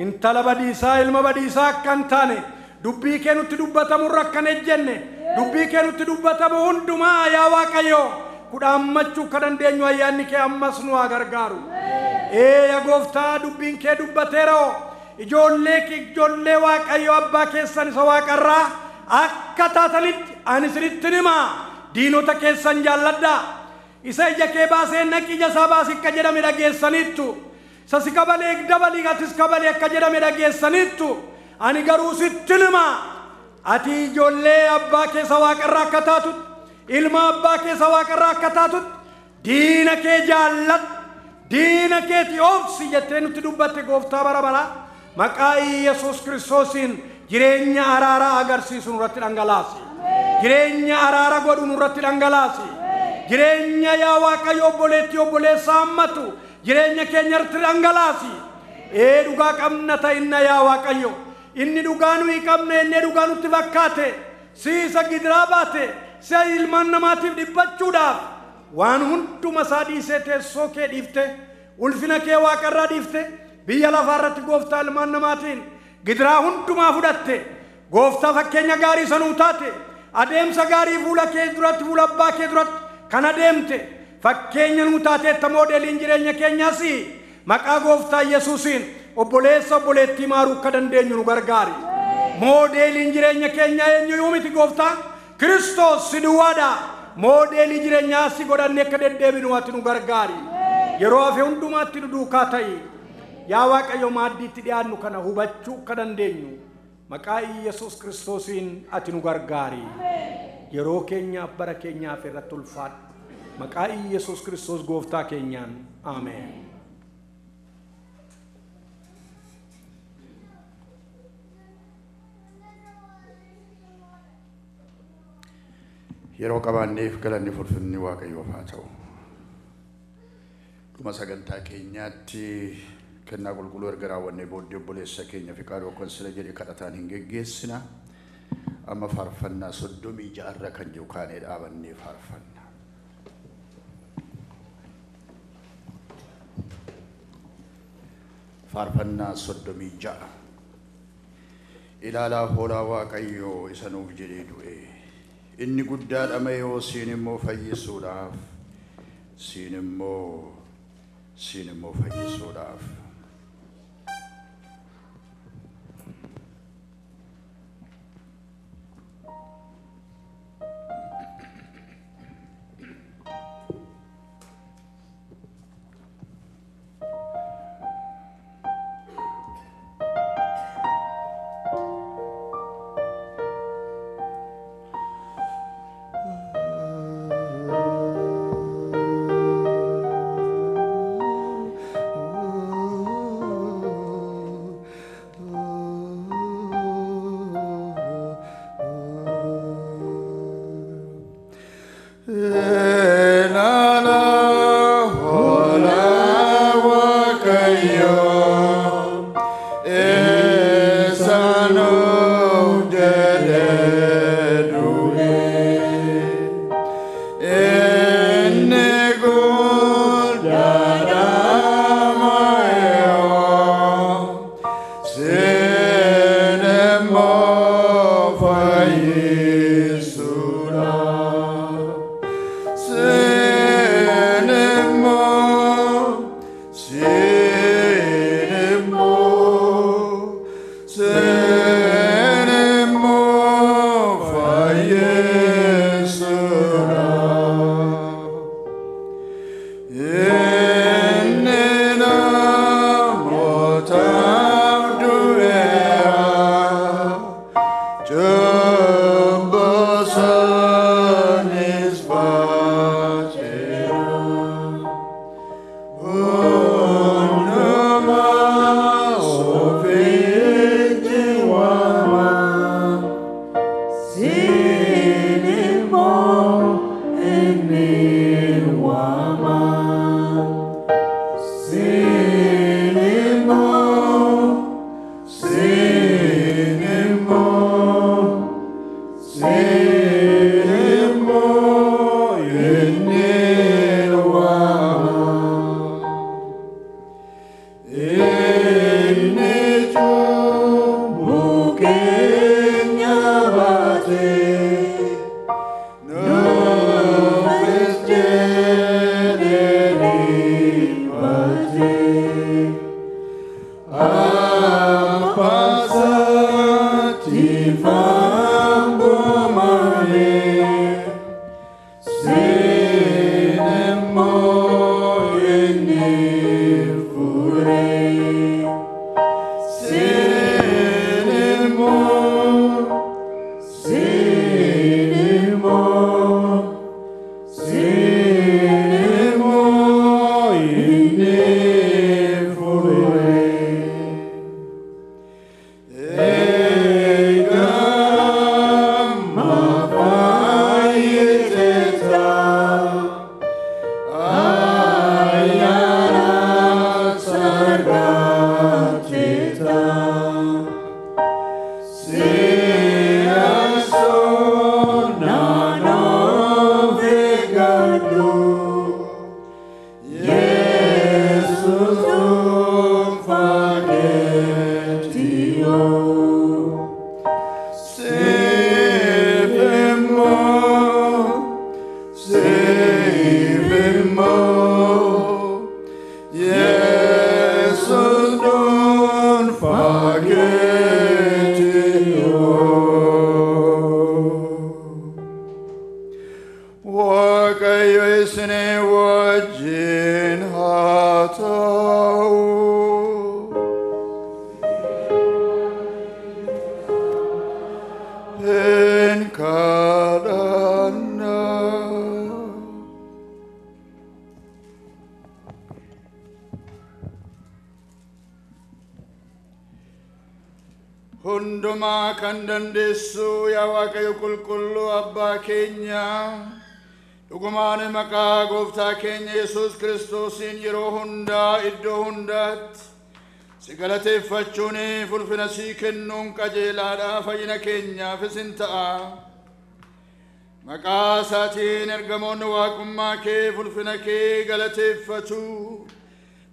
Intala badiisaa ilma badiisaa akka hin taane dubbii kee nutti dubbatamu irra akka hin ejjenne dubbii kee nutti dubbatamu hundumaa yaa Waaqayyoo kudhaammachuu akka dandeenyu ayyaanni kee ammas nu haa gargaaru. Yaa gooftaa dubbiin kee dubbateeroo ijoollee Waaqayyoo abbaa keessan isa waaqarraa akka taatanitti ani isinitti himaa diinota keessan jaalladhaa. Isa ija kee baasee naqi ija isaa baasi akka jedhame dhageessaniittu isa si kabalee dabalii atis kabalee akka jedhame dhageessaniittu ani garuu sitti himaa ati ijoollee abbaa keessa waaqarraa akka taatutti ilma abbaa keessa waaqarraa akka taatutti diina kee jaalladhu diina keeti obsi jettee nutti dubbatte gooftaa bara baraa maqaa Yesuus Kiristoosiin jireenya araaraa agarsiisu nurratti dhangalaasi jireenya araara godhu nurratti dhangalaasi. Jireenya yaa Waaqayyo obboleettii obboleessa hammatu jireenya keenyatti dhangalaasi. Dhugaa qabna ta'inna yaa Waaqayyo inni dhugaa nuyi qabna inni dhugaa nutti fakkaate siisa gidiraa baate si'a ilmaan namaatiif dhiphachuudhaaf waan hunduma isaa dhiisee teessoo kee dhiifte ulfina kee waaqarraa dhiifte biyya lafaarratti gooftaa ilmaan namaatiin gidiraa hundumaa fudhatte gooftaa fakkeenya gaarii sanuu taate adeemsa gaarii fuula kee duratti fuula abbaa kee duratti kan adeemte fakkeenya nuu taateetta moodeliin jireenya keenyaas maqaa gooftaa Yesuusiin obboleessa obboleettii maaruu akka dandeenyu nu gargaari. Moodeliin jireenya keenya eenyu miti gooftaa Kiristoos si duwwaadha. Moodelii jireenyaa si godhanne akka deddeebinu ati nu gargaari. Yeroo hafe hundumaatti nu duukaa ta'i. Yaa Waaqayyo maaddiitti dhiyaannu kana hubachuu akka dandeenyu maqaa Yesuus Kiristoosiin ati nu gargaari. Yeroo keenyaaf bara keenyaaf irratti ulfaadhu maqaa Yesuus Kiristoos gooftaa keenyaan ameen. Yeroo qabaanneef galanni ulfinni Waaqayyoof haa ta'u. Dhuma sagantaa keenyaatti kennaa qulqulluu erga raawwannee booddee obboleessa keenya fi qaadoo konsila jedhee kadhataan hin geggeessina. Amma faarfannaa 36 kan jiru kaanee dhaabannee faarfanna. Faarfannaa 36 ilaalaa hoolaa Waaqayyoo isa nuuf jedhee du'e. Inni guddaadha mayoo siin immoo fayyisuudhaaf, siin immoo fayyisuudhaaf. hundumaa kan dandeessu yaa Waaqayyo qulqulluu abbaa keenya dhugumaan maqaa gooftaa keenya Yesuus Kiristoosiin yeroo hundaa iddoo hundaatti si galateeffachuun ulfina sii kennuun qajeelaadha fayyina keenyaaf isin ta'a. Maqaa isaatiin ergamoonni waaqummaa kee ulfina kee galateeffatu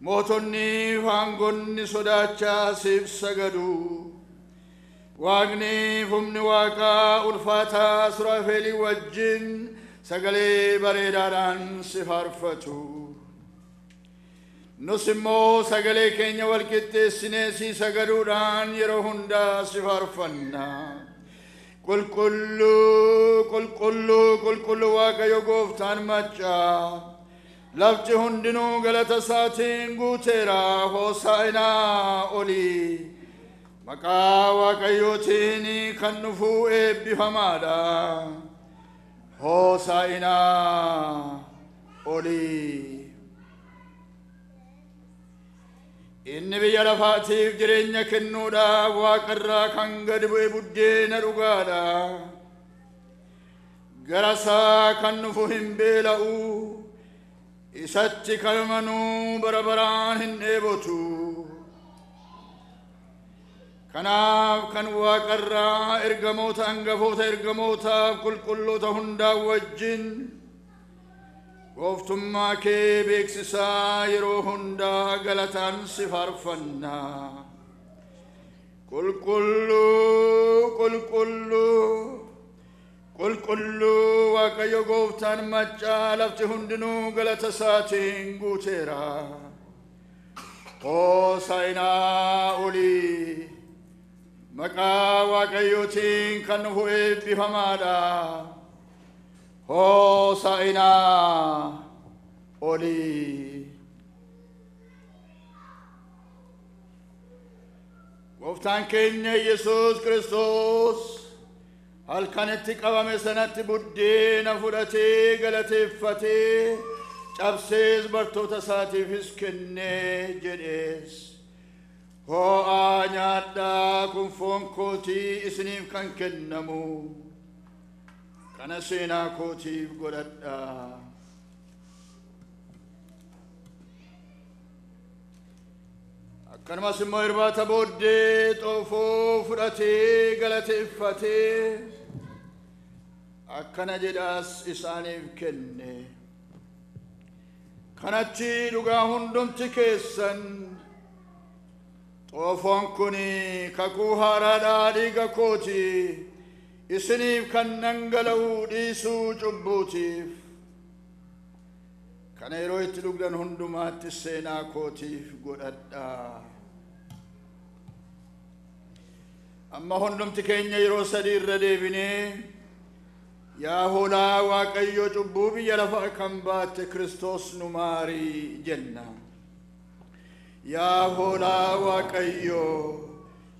mootonni aangonni sodaachaa siif sagadu. waaqni humni waaqaa ulfaataa Suraafeelii wajjin sagalee bareedaadhaan si faarfatu. Nus immoo sagalee keenya wal qixxeessinee si sagaduudhaan yeroo hundaa si faarfanna. Qulqulluu qulqulluu qulqulluu Waaqayyo Gooftaan maccaa. Lafti hundinuu galata isaatiin guuteera. Hoosaa'inaa olii. Maqaa Waaqayyootiin kan dhufu eebbifamaadha. Hoosaa'inaa olii. Inni biyya lafaatiif jireenya kennuudhaaf Waaqarraa kan gad bu'e buddeena dhugaadha. Gara isaa kan dhufu hin beela'u. Isatti kan amanuu bara baraan hin dheebotu. Kanaaf kan Waaqarraa ergamoota hangafoota ergamootaaf qulqulloota hundaa wajjin gooftummaa kee beeksisaa yeroo hundaa galataan si faarfanna. Qulqulluu qulqulluu qulqulluu Waaqayyo Gooftaan maccaa lafti hundinuu galata isaatiin guuteera. Hoosaa'inaa olii. Maqaa Waaqayyootiin kan dhufu eebbifamaadha. Hoosaa'inaa olii. Gooftaan keenya Yesuus Kiristoos halkanitti qabame sanatti buddeena fudhatee galateeffatee cabsees bartoota isaatiifis kennee jedhees. Ho'aa nyaadhaa kun foon kootii isiniif kan kennamu. Kana seenaa kootiif godhadhaa. Akkanumas immoo irbaata booddee xoofoo fudhatee galateeffatee akkana jedhaas isaaniif kenne. Kanatti dhugaa hundumti keessan. Xoofoon kun kakuu haaraadhaa dhiiga kooti isiniif kan dhangala'u dhiisuu cubbuutiif. Kana yeroo itti dhugdan hundumaatti seenaa kootiif godhadhaa. Amma hundumti keenya yeroo sadii irra deebinee yaa hoolaa Waaqayyo cubbuu biyya lafaa kan baatte Kiristoos nu maarii jenna. Yaa hoolaa Waaqayyo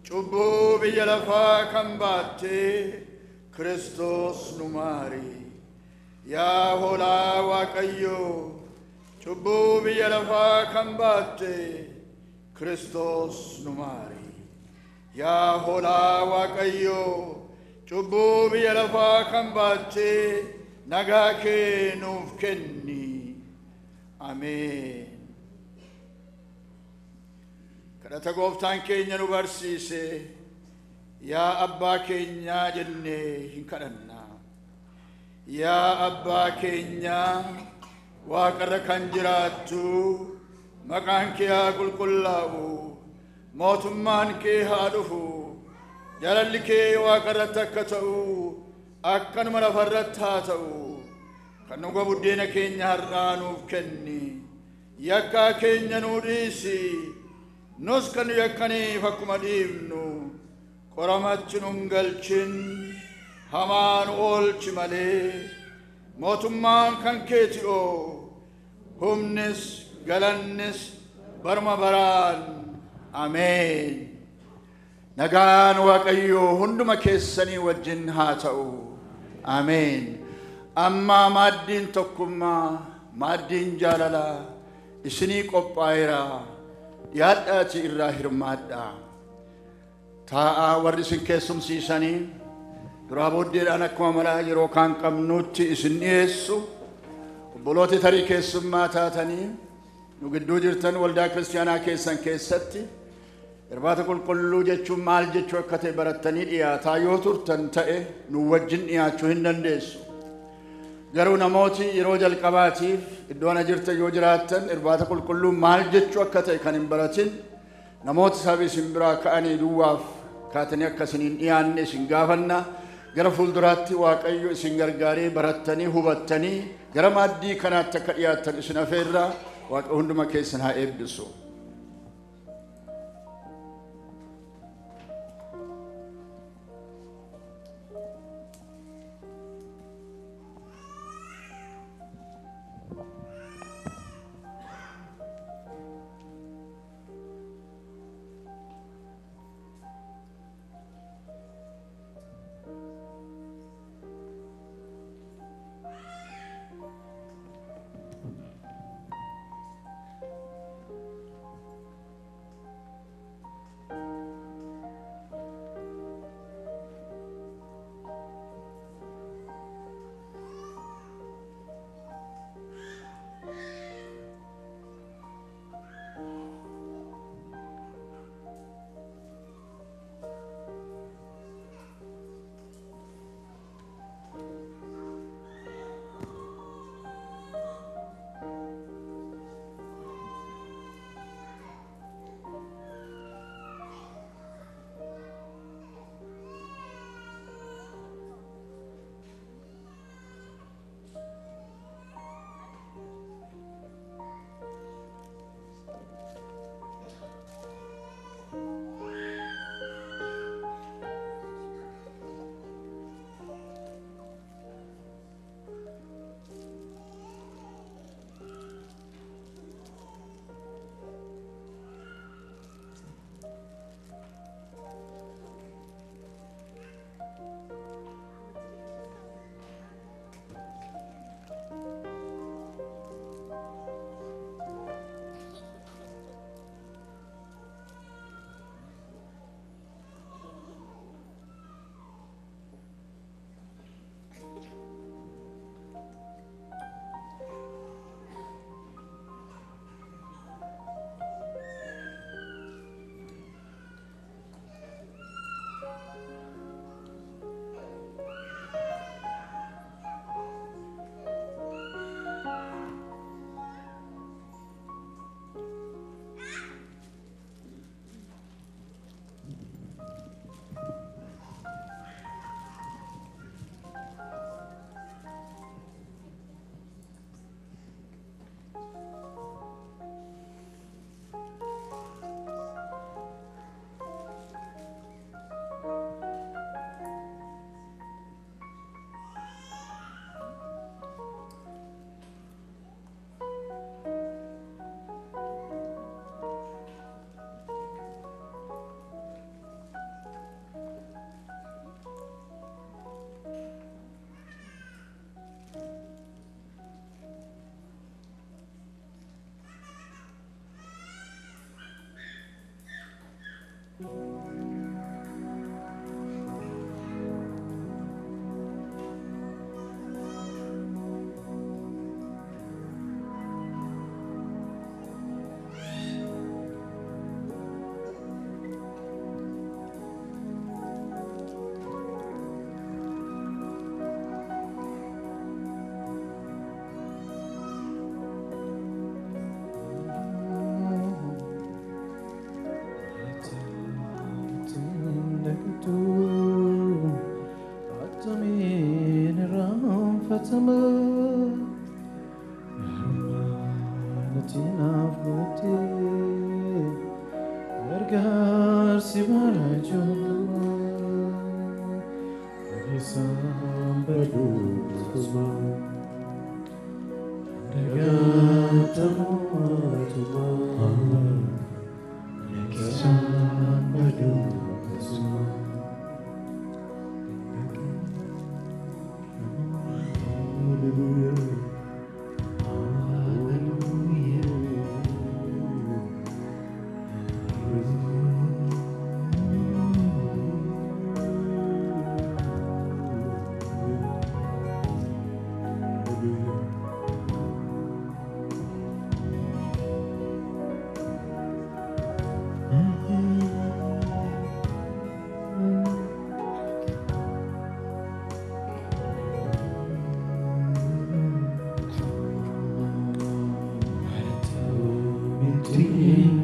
cubbuu biyya lafaa kan baatte Kiristoos nu maarii. Yaa hoolaa Waaqayyo cubbuu biyya lafaa kan baatte Kiristoos nu maarii. Yaa hoolaa Waaqayyo cubbuu biyya lafaa kan baatte nagaa kee nuuf kenni. Ameen. Kadhata Gooftaan keenya nu barsiise yaa abbaa keenyaa jennee hin kadhanna. Yaa abbaa keenyaa Waaqarra kan jiraattu maqaan kee haa qulqullaa'u. Mootummaan kee haa dhufu. Jaalalli kee Waaqarratti akka ta'u akkanuma lafarratti haa ta'u. Kan nu buddeena keenya har'aa nuuf kenni. Yakkaa keenya nuu dhiisi. Nus kan nu yakkaniif akkuma dhiifnu qoramatti nun galchin hamaan oolchi malee. Mootummaan kan keeti oo humnis galannis barma baraan. Ameen. Nagaan Waaqayyoo hunduma keessanii wajjin haa ta'u. Ameen. Amma maaddiin tokkummaa maaddiin jaalalaa isinii qophaa'eera. Yaadhaati irraa hirmaadhaa. Taa'aa warri isin keessumsiisanii duraa booddeedhaan akkuma malaa yeroo kaan qabnuutti isin dhiyeessu. Obbolooti tarii keessummaa taatanii nu gidduu jirtan waldaa kiristaanaa keessan keessatti irbaata qulqulluu jechuun maal jechuu akka ta'e barattanii dhiyaataa yoo turtan ta'e nu wajjin dhiyaachuu hin dandeessu. Garuu namooti yeroo jalqabaatiif iddoo ana jirtan yoo jiraattan irbaata qulqulluu maal jechuu akka ta'e kan hin baratin namoota sabii isin biraa ka'anii duwwaaf kaatanii akkasiniin dhiyaanne isin gaafanna gara fuulduraatti waaqayyo isin gargaaree barattanii hubattanii gara maaddii kanaatti akka dhiyaattan isin afeerra waaqa hunduma keessan haa eebbisu.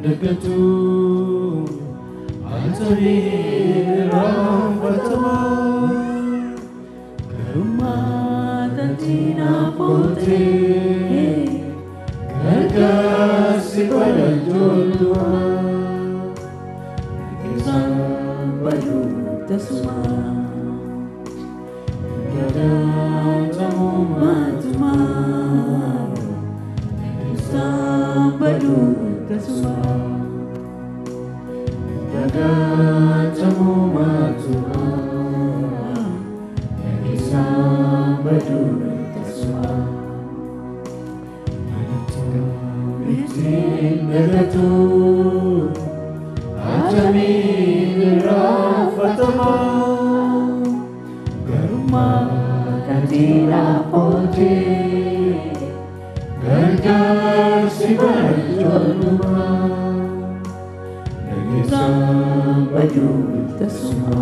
Dagatu, Altari. ramfatama Karummaa tantina pote Gargaarsi bara ijoolluma Isaan badu tasuma Gadaatamu matuma Isaan badu tasuma Gadaatamu matuma Isaan badu tasuma Nagatu Ajamin Rafatama Garuma Katira Pote Gargar Sibar Joluma Nagisam Baju Tasuma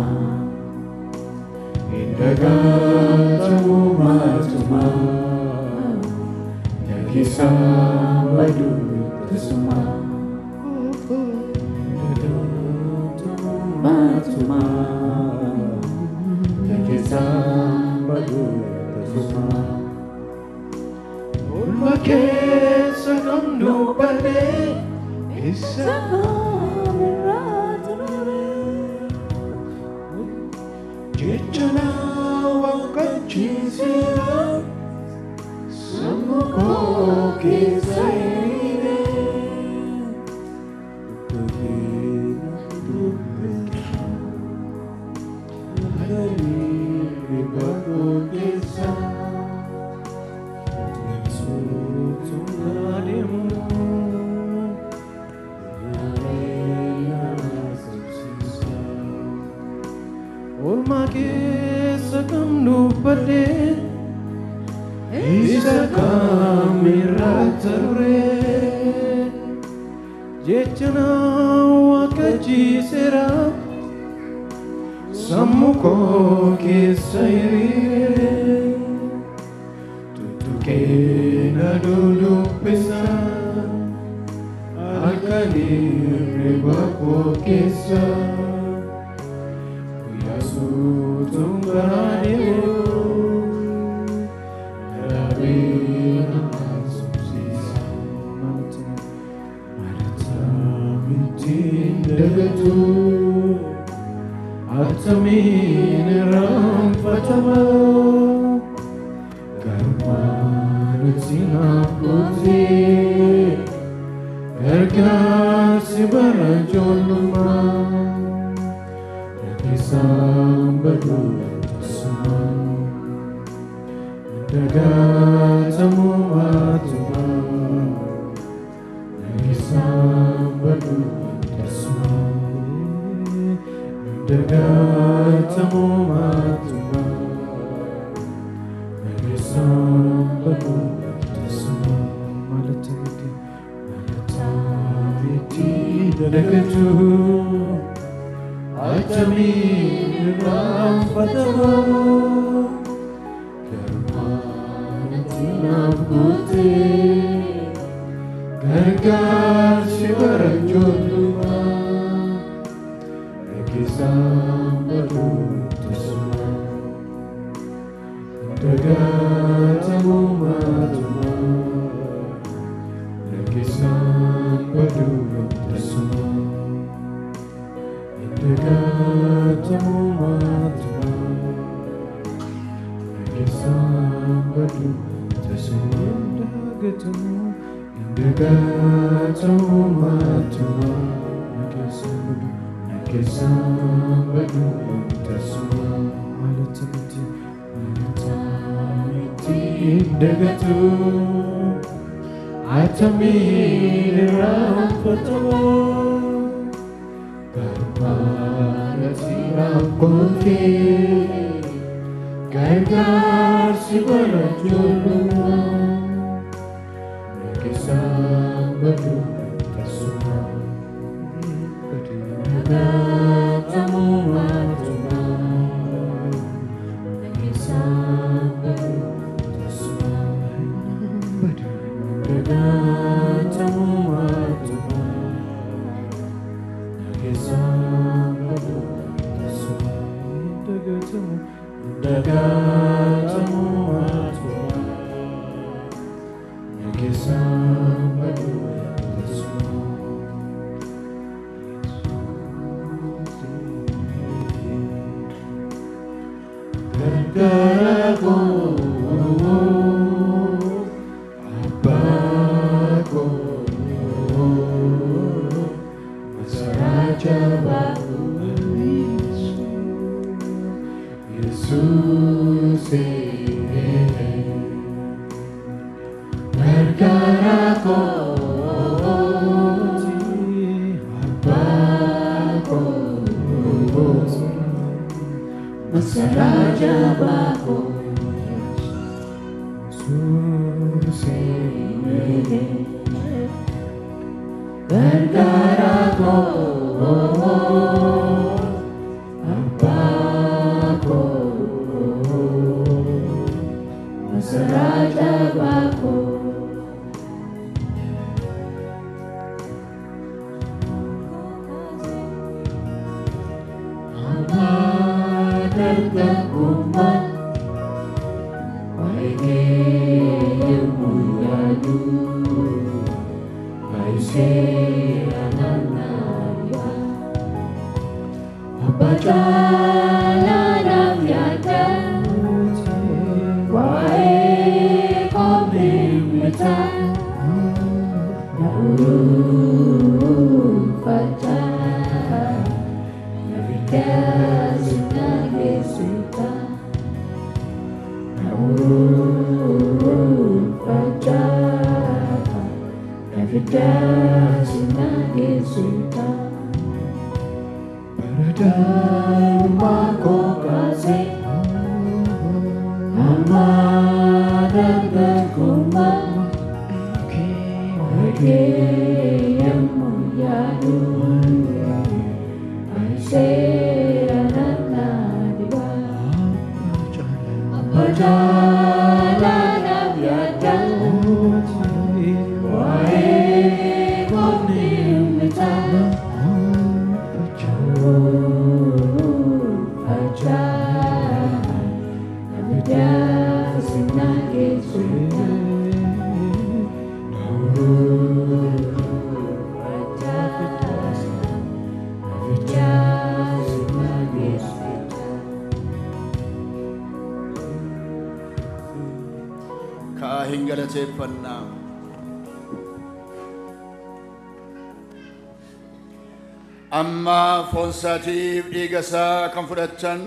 Indagatamu Matuma Nagisam Baju Tasuma Matuma Nagisam Baju Tasuma Ulma kesa kamnu bade Isa kamiratanare Jechana wakachizira Samuko kisaire Isa kamiratanare Jechana wakachizira Samuko kisaire Tutuke na dudupesa Alkali rebako kesa Kuyasu tunganimu Narabina asumsisa Maratamintin dagatu Atamin ramfatama Karmanat sinaputi Gargaarsi bara ijoolluma Nagisam badu tasuma Indagaatamu matuma Nagisam badu tasuma Indagaatamu matuma Nagisam badu tasuma Malatamiti dadagatu Ajamin ramfatama Karumanatina pote Gargaarsi bara ijoolluma Nagisam badu tasuma Indagaatamu matuma Nagisam badu tasuma Indagaatamu matuma Nagisam badu tasuma Indagaatamu matuma Nagisam badu tasuma Malatamiti Indagatu Atamin ramfatama Karmanat sinaputi Gargaarsi bara ijoolluma Nagisam badu tasuma Indagaatamu matuma Nagisam badu tasuma Indagaatamu matuma Nagisam badu amma fonsaatiif dhiigasaa kan fudhachan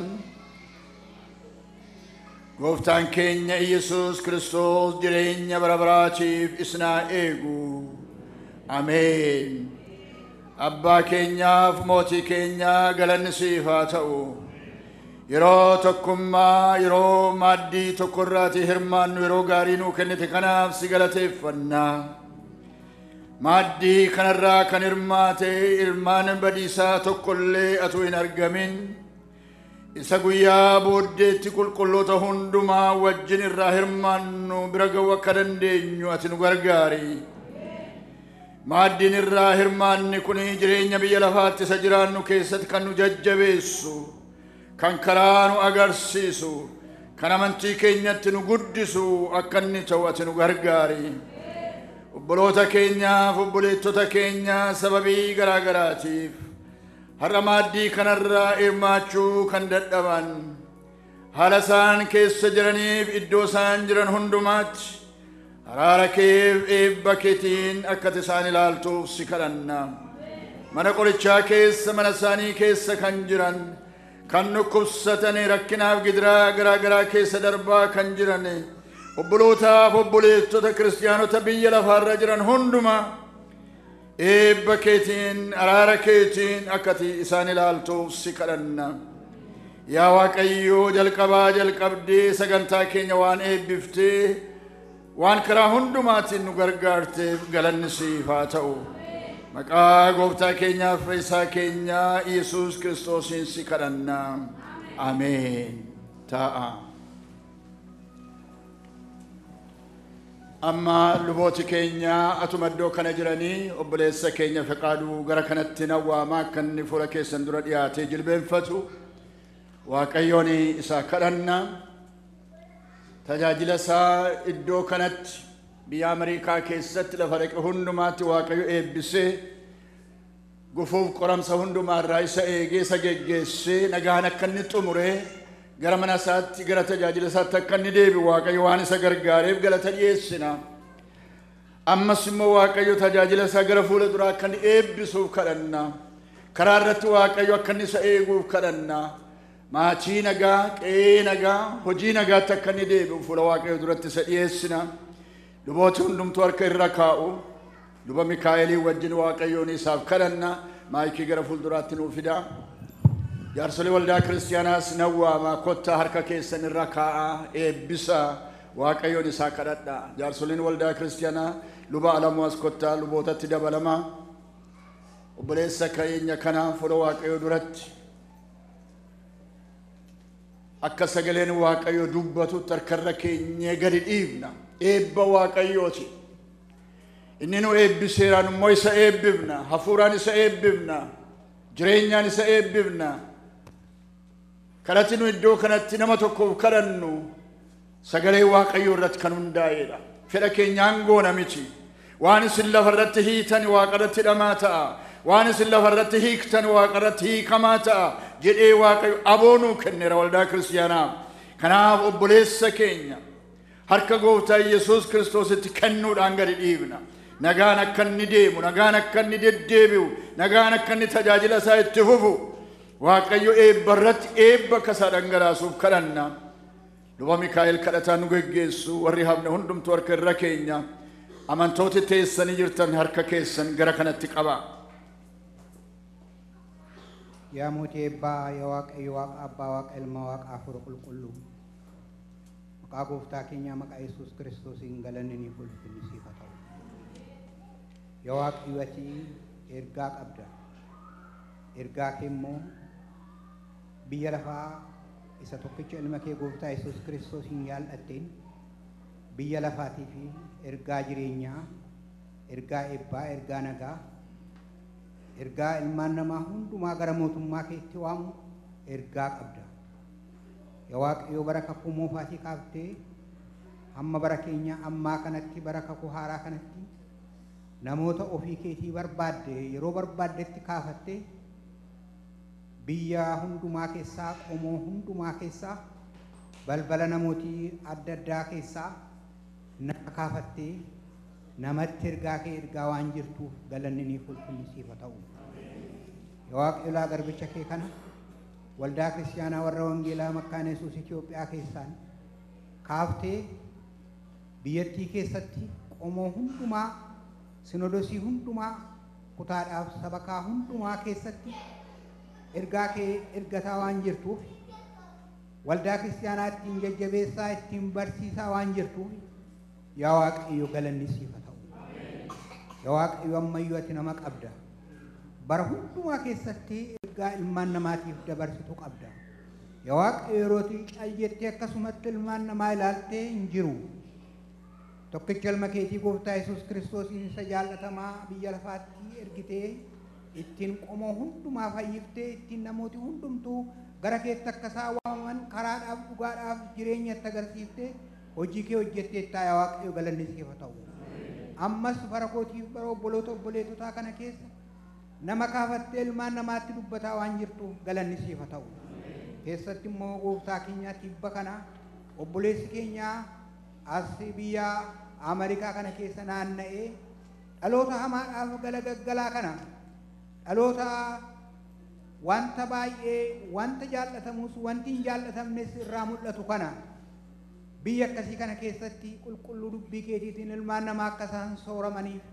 gooftaan keenya Yesuus Kiristoos jireenya bara baraatiif isnaa eegu. Ameen. Abbaa keenyaaf mootii keenya galanni siif haa ta'u. Yeroo tokkummaa yeroo maaddii tokkorraati hirmaannu yeroo gaarii nuu kennite kanaaf si galateeffannaa. Maaddii kanarraa kan hirmaate ilmaan badiisaa tokkollee atuu hin argamin isa guyyaa booddeetti qulqulloota hundumaa wajjin irraa hirmaannu bira ga'uu akka dandeenyu ati nu gargaari. Maaddiin irraa hirmaanni kun jireenya biyya lafaatti isa jiraannu keessatti kan nu jajjabeessu, kan karaa nu agarsiisu, kan amantii keenyatti nu guddisu akka inni ta'u ati nu gargaari. Obboloota keenyaaf obboleettota keenya sababii garaa garaatiif har'a maaddii kanarraa hirmaachuu kan dadhaban haala isaan keessa jiraniif iddoo isaan jiran hundumaatti araara keef eebba keetiin akka isaan ilaaltuuf si kadhanna. Mana qorichaa keessa mana isaanii keessa kan jiran kan dhukkubsatan rakkinaaf gidiraa garaa garaa keessa darbaa kan jiran obbolootaaf obboleettota kiristaanota biyya lafaarra jiran hundumaa eebba keetiin araara keetiin akka isaan ilaaltuuf si kadhanna. Yaa Waaqayyoo jalqabaa jalqabdee sagantaa keenya waan eebbiftee waan karaa hundumaatiin nu gargaarteef galanni siif haa ta'u. Maqaa gooftaa keenyaaf fayyisaa keenyaa Yesuus Kiristoosiin si kadhanna. Ameen. Taa'a. Amma lubooti keenya atuma iddoo kana jiranii obboleessa keenya Fiqaaduu gara kanatti nawwaamaa akka inni fuula keessan dura dhiyaatee jilbeenfatu waaqayyoon isa kadhanna tajaajila isaa iddoo kanatti biyya Ameerikaa keessatti lafa dhaqe hundumaatti waaqayyo eebbisee gufuuf qoramsa hundumaa irraa isa eegee isa geggeessee nagaan akka inni xumuree gara mana isaatti gara tajaajila isaatti akka inni deebi'u waaqayyo waan isa gargaareef galata dhiyeessina. Ammas immoo waaqayyo tajaajila isaa gara fuula duraa akka inni eebbisuuf kadhanna. Karaa irratti waaqayyo akka inni isa eeguuf kadhanna. Maatii nagaa, qe'ee nagaa, hojii nagaatti akka inni deebi'u fuula waaqayyo duratti isa dhiyeessina. Luboota hundumtuu harka irra kaa'u. Luba Mikaa'elii wajjin waaqayyoon isaaf kadhanna. Maayikii gara fuulduraatti nuuf fida. Jaarsolii waldaa kiristaanaas nawwaama kottaa harka keessan irra kaa'aa eebbisa waaqayyoon isaa kadhadha. Jaarsoliin waldaa kiristaanaa luba Alamuu as kottaa lubootatti dabalama. Obboleessa keenya kana fuula waaqayyoo duratti akka sagaleen waaqayyoo dubbatutti harkarra keenyee gadi dhiibna. Eebba waaqayyooti. Inni nu eebbiseeraan immoo isa eebbifna. Hafuuraan isa eebbifna. Jireenyaan isa eebbifna. Kadhati nu iddoo kanatti nama tokkoof kadhannu sagalee waaqayyoo irratti kan hundaa'edha. Fedha keenyaan goona miti. Waan isin lafa irratti hiitan waaqa irratti hidhamaa ta'a. Waan isin lafa irratti hiiktan waaqa irratti hiikamaa ta'a jedhee waaqayyo aboonuu kenneera waldaa kiristaanaa. Kanaaf obboleessa keenya harka gooftaa Yesuus Kiristoositti kennuudhaan gadi dhiibna. Nagaan akka inni deemu, nagaan akka inni deddeebi'u, nagaan akka inni tajaajila isaa itti fufu. Waaqayyo eebba irratti eebba kasaa dhangalaasuuf kadhanna. Luba Mikaa'el kadhataa nu geggeessu warri hafne hundumtuu harka irra keenya. Amantooti teessanii jirtan harka keessan gara kanatti qaba. Yaa mootii eebbaa, yaa waaqayyo waaqa abbaa, waaqa ilma, waaqa hafuura qulqulluu. Maqaa gooftaa keenyaa maqaa Yesuus Kiristoosiin galanni ni ulfinni siif haa ta'u. Yaa waaqayyo ati ergaa qabda. Ergaa kee immoo biyya lafaa isa tokkicha ilma kee gooftaa Yesuus Kiristoosiin yaal'atteen biyya lafaatii fi ergaa jireenyaa, ergaa eebbaa, ergaa nagaa, ergaa ilmaan namaa hundumaa gara mootummaa keetti waamu ergaa qabda. Yaa waaqayyo bara kakuu moofaatii kaaftee hamma bara keenya ammaa kanatti bara kakuu haaraa kanatti namoota ofii keetii barbaadde yeroo barbaaddetti kaafattee biyya hundumaa keessaa, qomoo hundumaa keessaa, balbala namootii adda addaa keessaa nama kaafattee namatti ergaa kee ergaa waan jirtuuf galanni ni ulfinni siif haa ta'u. Yaa waaqayyo garbicha kee kana waldaa kiristaanaa warra wangeelaa Makkaana Yesuus Itoophiyaa keessaan kaaftee biyyattii keessatti qomoo hundumaa, sinodosii hundumaa, kutaadhaaf sabakaa hundumaa keessatti ergaa kee ergataa waan jirtuuf waldaa kiristaanaa ittiin jajjabeessaa ittiin barsiisaa waan jirtuuf yaa waaqayyo galanni siif haa ta'u. Yaa waaqayyo ammayyuu ati nama qabda. Bara hundumaa keessatti ergaa ilmaan namaatiif dabarsitu qabda. Yaa waaqayyo yerootii caljettee akkasumatti ilmaan namaa ilaaltee hin jiru. Tokkicha ilma keetii gooftaa Yesuus Kiristoosiin isa jaallatamaa biyya lafaatti ergitee ittiin qomoo hundumaa fayyiftee ittiin namooti hundumtuu gara keetti akka isaa waamaman karaadhaaf dhugaadhaaf jireenya itti agarsiiftee hojii kee hojjetteettaa yaa waaqayyo galanni siif haa ta'u. Ammas bara kootiif bara obboloota obboleetotaa kana keessa nama kaafattee ilmaan namaatti dubbataa waan jirtuuf galanni siif haa ta'u. Keessatti immoo gooftaa keenyaa tibba kana obboleessi keenyaa as biyya Ameerikaa kana keessa naanna'ee dhaloota hamaadhaaf galagaggalaa kana dhaloota wanta baay'ee wanta jaallatamus wanti hin jaallatamnes irraa mul'atu kana biyya akkasii kana keessatti qulqulluu dubbii keetiitiin ilmaan namaa akka isaan sooramaniif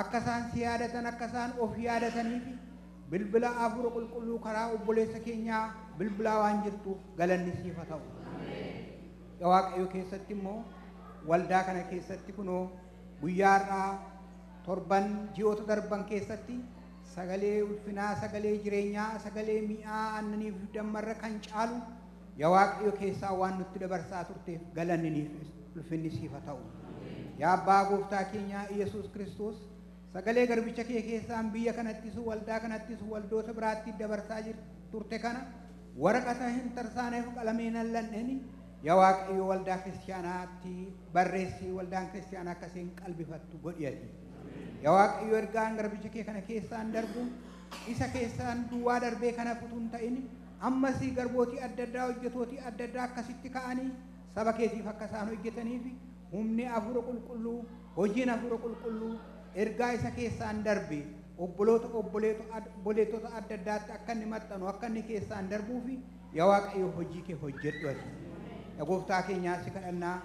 akka isaan si yaadatan akka isaan of yaadataniif bilbila hafuura qulqulluu karaa obboleessa keenyaa bilbilaa waan jirtuuf galanni siif haa ta'u. Yaa waaqayyo keessatti immoo waldaa kana keessatti kunoo guyyaarraa torban ji'oota darban keessatti sagalee ulfinaa, sagalee jireenyaa, sagalee mi'aa aannaniif dammarra kan caalu yaa waaqayyo keessaa waan nutti dabarsaa turteef galanni ni ulfinni siif haa ta'u. Yaa abbaa gooftaa keenyaa Yesuus Kiristoos sagalee garbicha kee keessaan biyya kanattis waldaa kanattis waldoota biraatti dabarsaa turte kana waraqata hin tarsaanee fi qalameen allan'eni yaa waaqayyo waldaa kiristaanaatti barreessi waldaan kiristaanaa akkasiin qalbifattu godhiyati yaa waaqayyo ergaan garbicha kee kana keessaan darbu isa keessaan duwwaa darbee kana futuun ta'in ammasii garbootii adda addaa hojjetootii adda addaa akkasitti ka'anii saba keetiif akka isaan hojjetaniif humni hafuura qulqulluu hojiin hafuura qulqulluu ergaa isa keessaan darbe obboleettota adda addaatti akka inni maxxanu akka inni keessaan darbuufi yaa waaqayyo hojii kee hojjedhu ati yaa gooftaa keenyaa si kadhannaa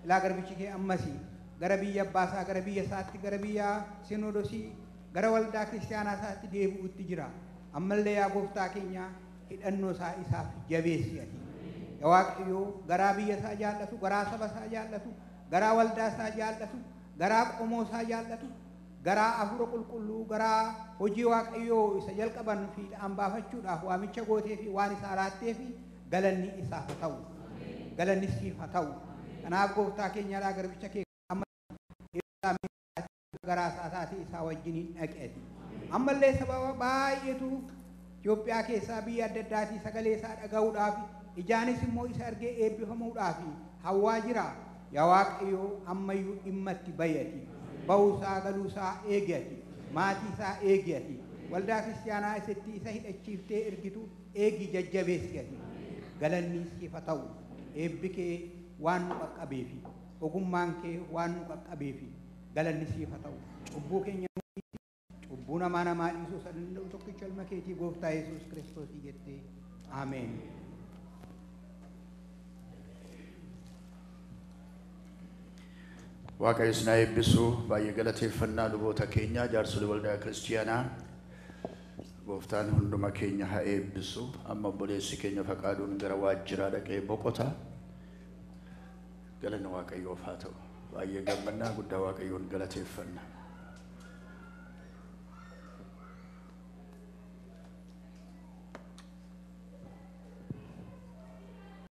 ilaa garbichi kee ammasii gara biyya abbaasaa gara biyya isaatti gara biyya sinodosii gara waldaa kiristaanaa isaatti deebi'utti jira ammallee yaa gooftaa keenyaa hidhannoo isaa isaaf jabeessi ati yaa waaqayyo garaa biyya isaa jaallatu garaa saba isaa jaallatu garaa waldaa isaa jaallatu garaa qomoo isaa jaallatu garaa hafuura qulqulluu garaa hojii waaqayyoo isa jalqaban fi baafachuudhaaf waamicha gootee fi waan isaa laattee fi galanni isaaf haa ta'u galanni siif haa ta'u kanaaf gooftaa keenyaadhaa garbicha kee garaa isaa taatee isaa wajjiniin dhaqeeti ammallee sababa baay'eetu Itoophiyaa keessaa biyya adda addaatii sagalee isaa dhaga'uudhaaf ijaanis immoo isa argee eebbifamuudhaaf hawwaa jira yaa waaqayyo ammayyuu dhimma itti bayati ba'uusaa galuusaa eegati maatii isaa eegati waldaa kiristaanaa isatti isa hidhachiiftee ergitu eegi jajjabeessati galanni siif haa ta'u eebbi kee waan nu qaqqabeefi ogummaan kee waan nu qaqqabeefi galanni siif haa ta'u cubbuu keenya cubbuu namaa dhiisuu isa danda'u tokkicha ilma keetii gooftaa Yesuus Kiristoosii jettee ameen. Waaqayyo isin haa eebbisu baay'ee galateeffannaa luboota keenyaa jaarsolii waldaa kiristiyaanaa gooftaan hunduma keenya haa eebbisu amma obboleessi keenya Faqaaduun gara waajjiraa dhaqee boqota galanni Waaqayyoof haa ta'u baay'ee gammannaa guddaa Waaqayyoon galateeffanna.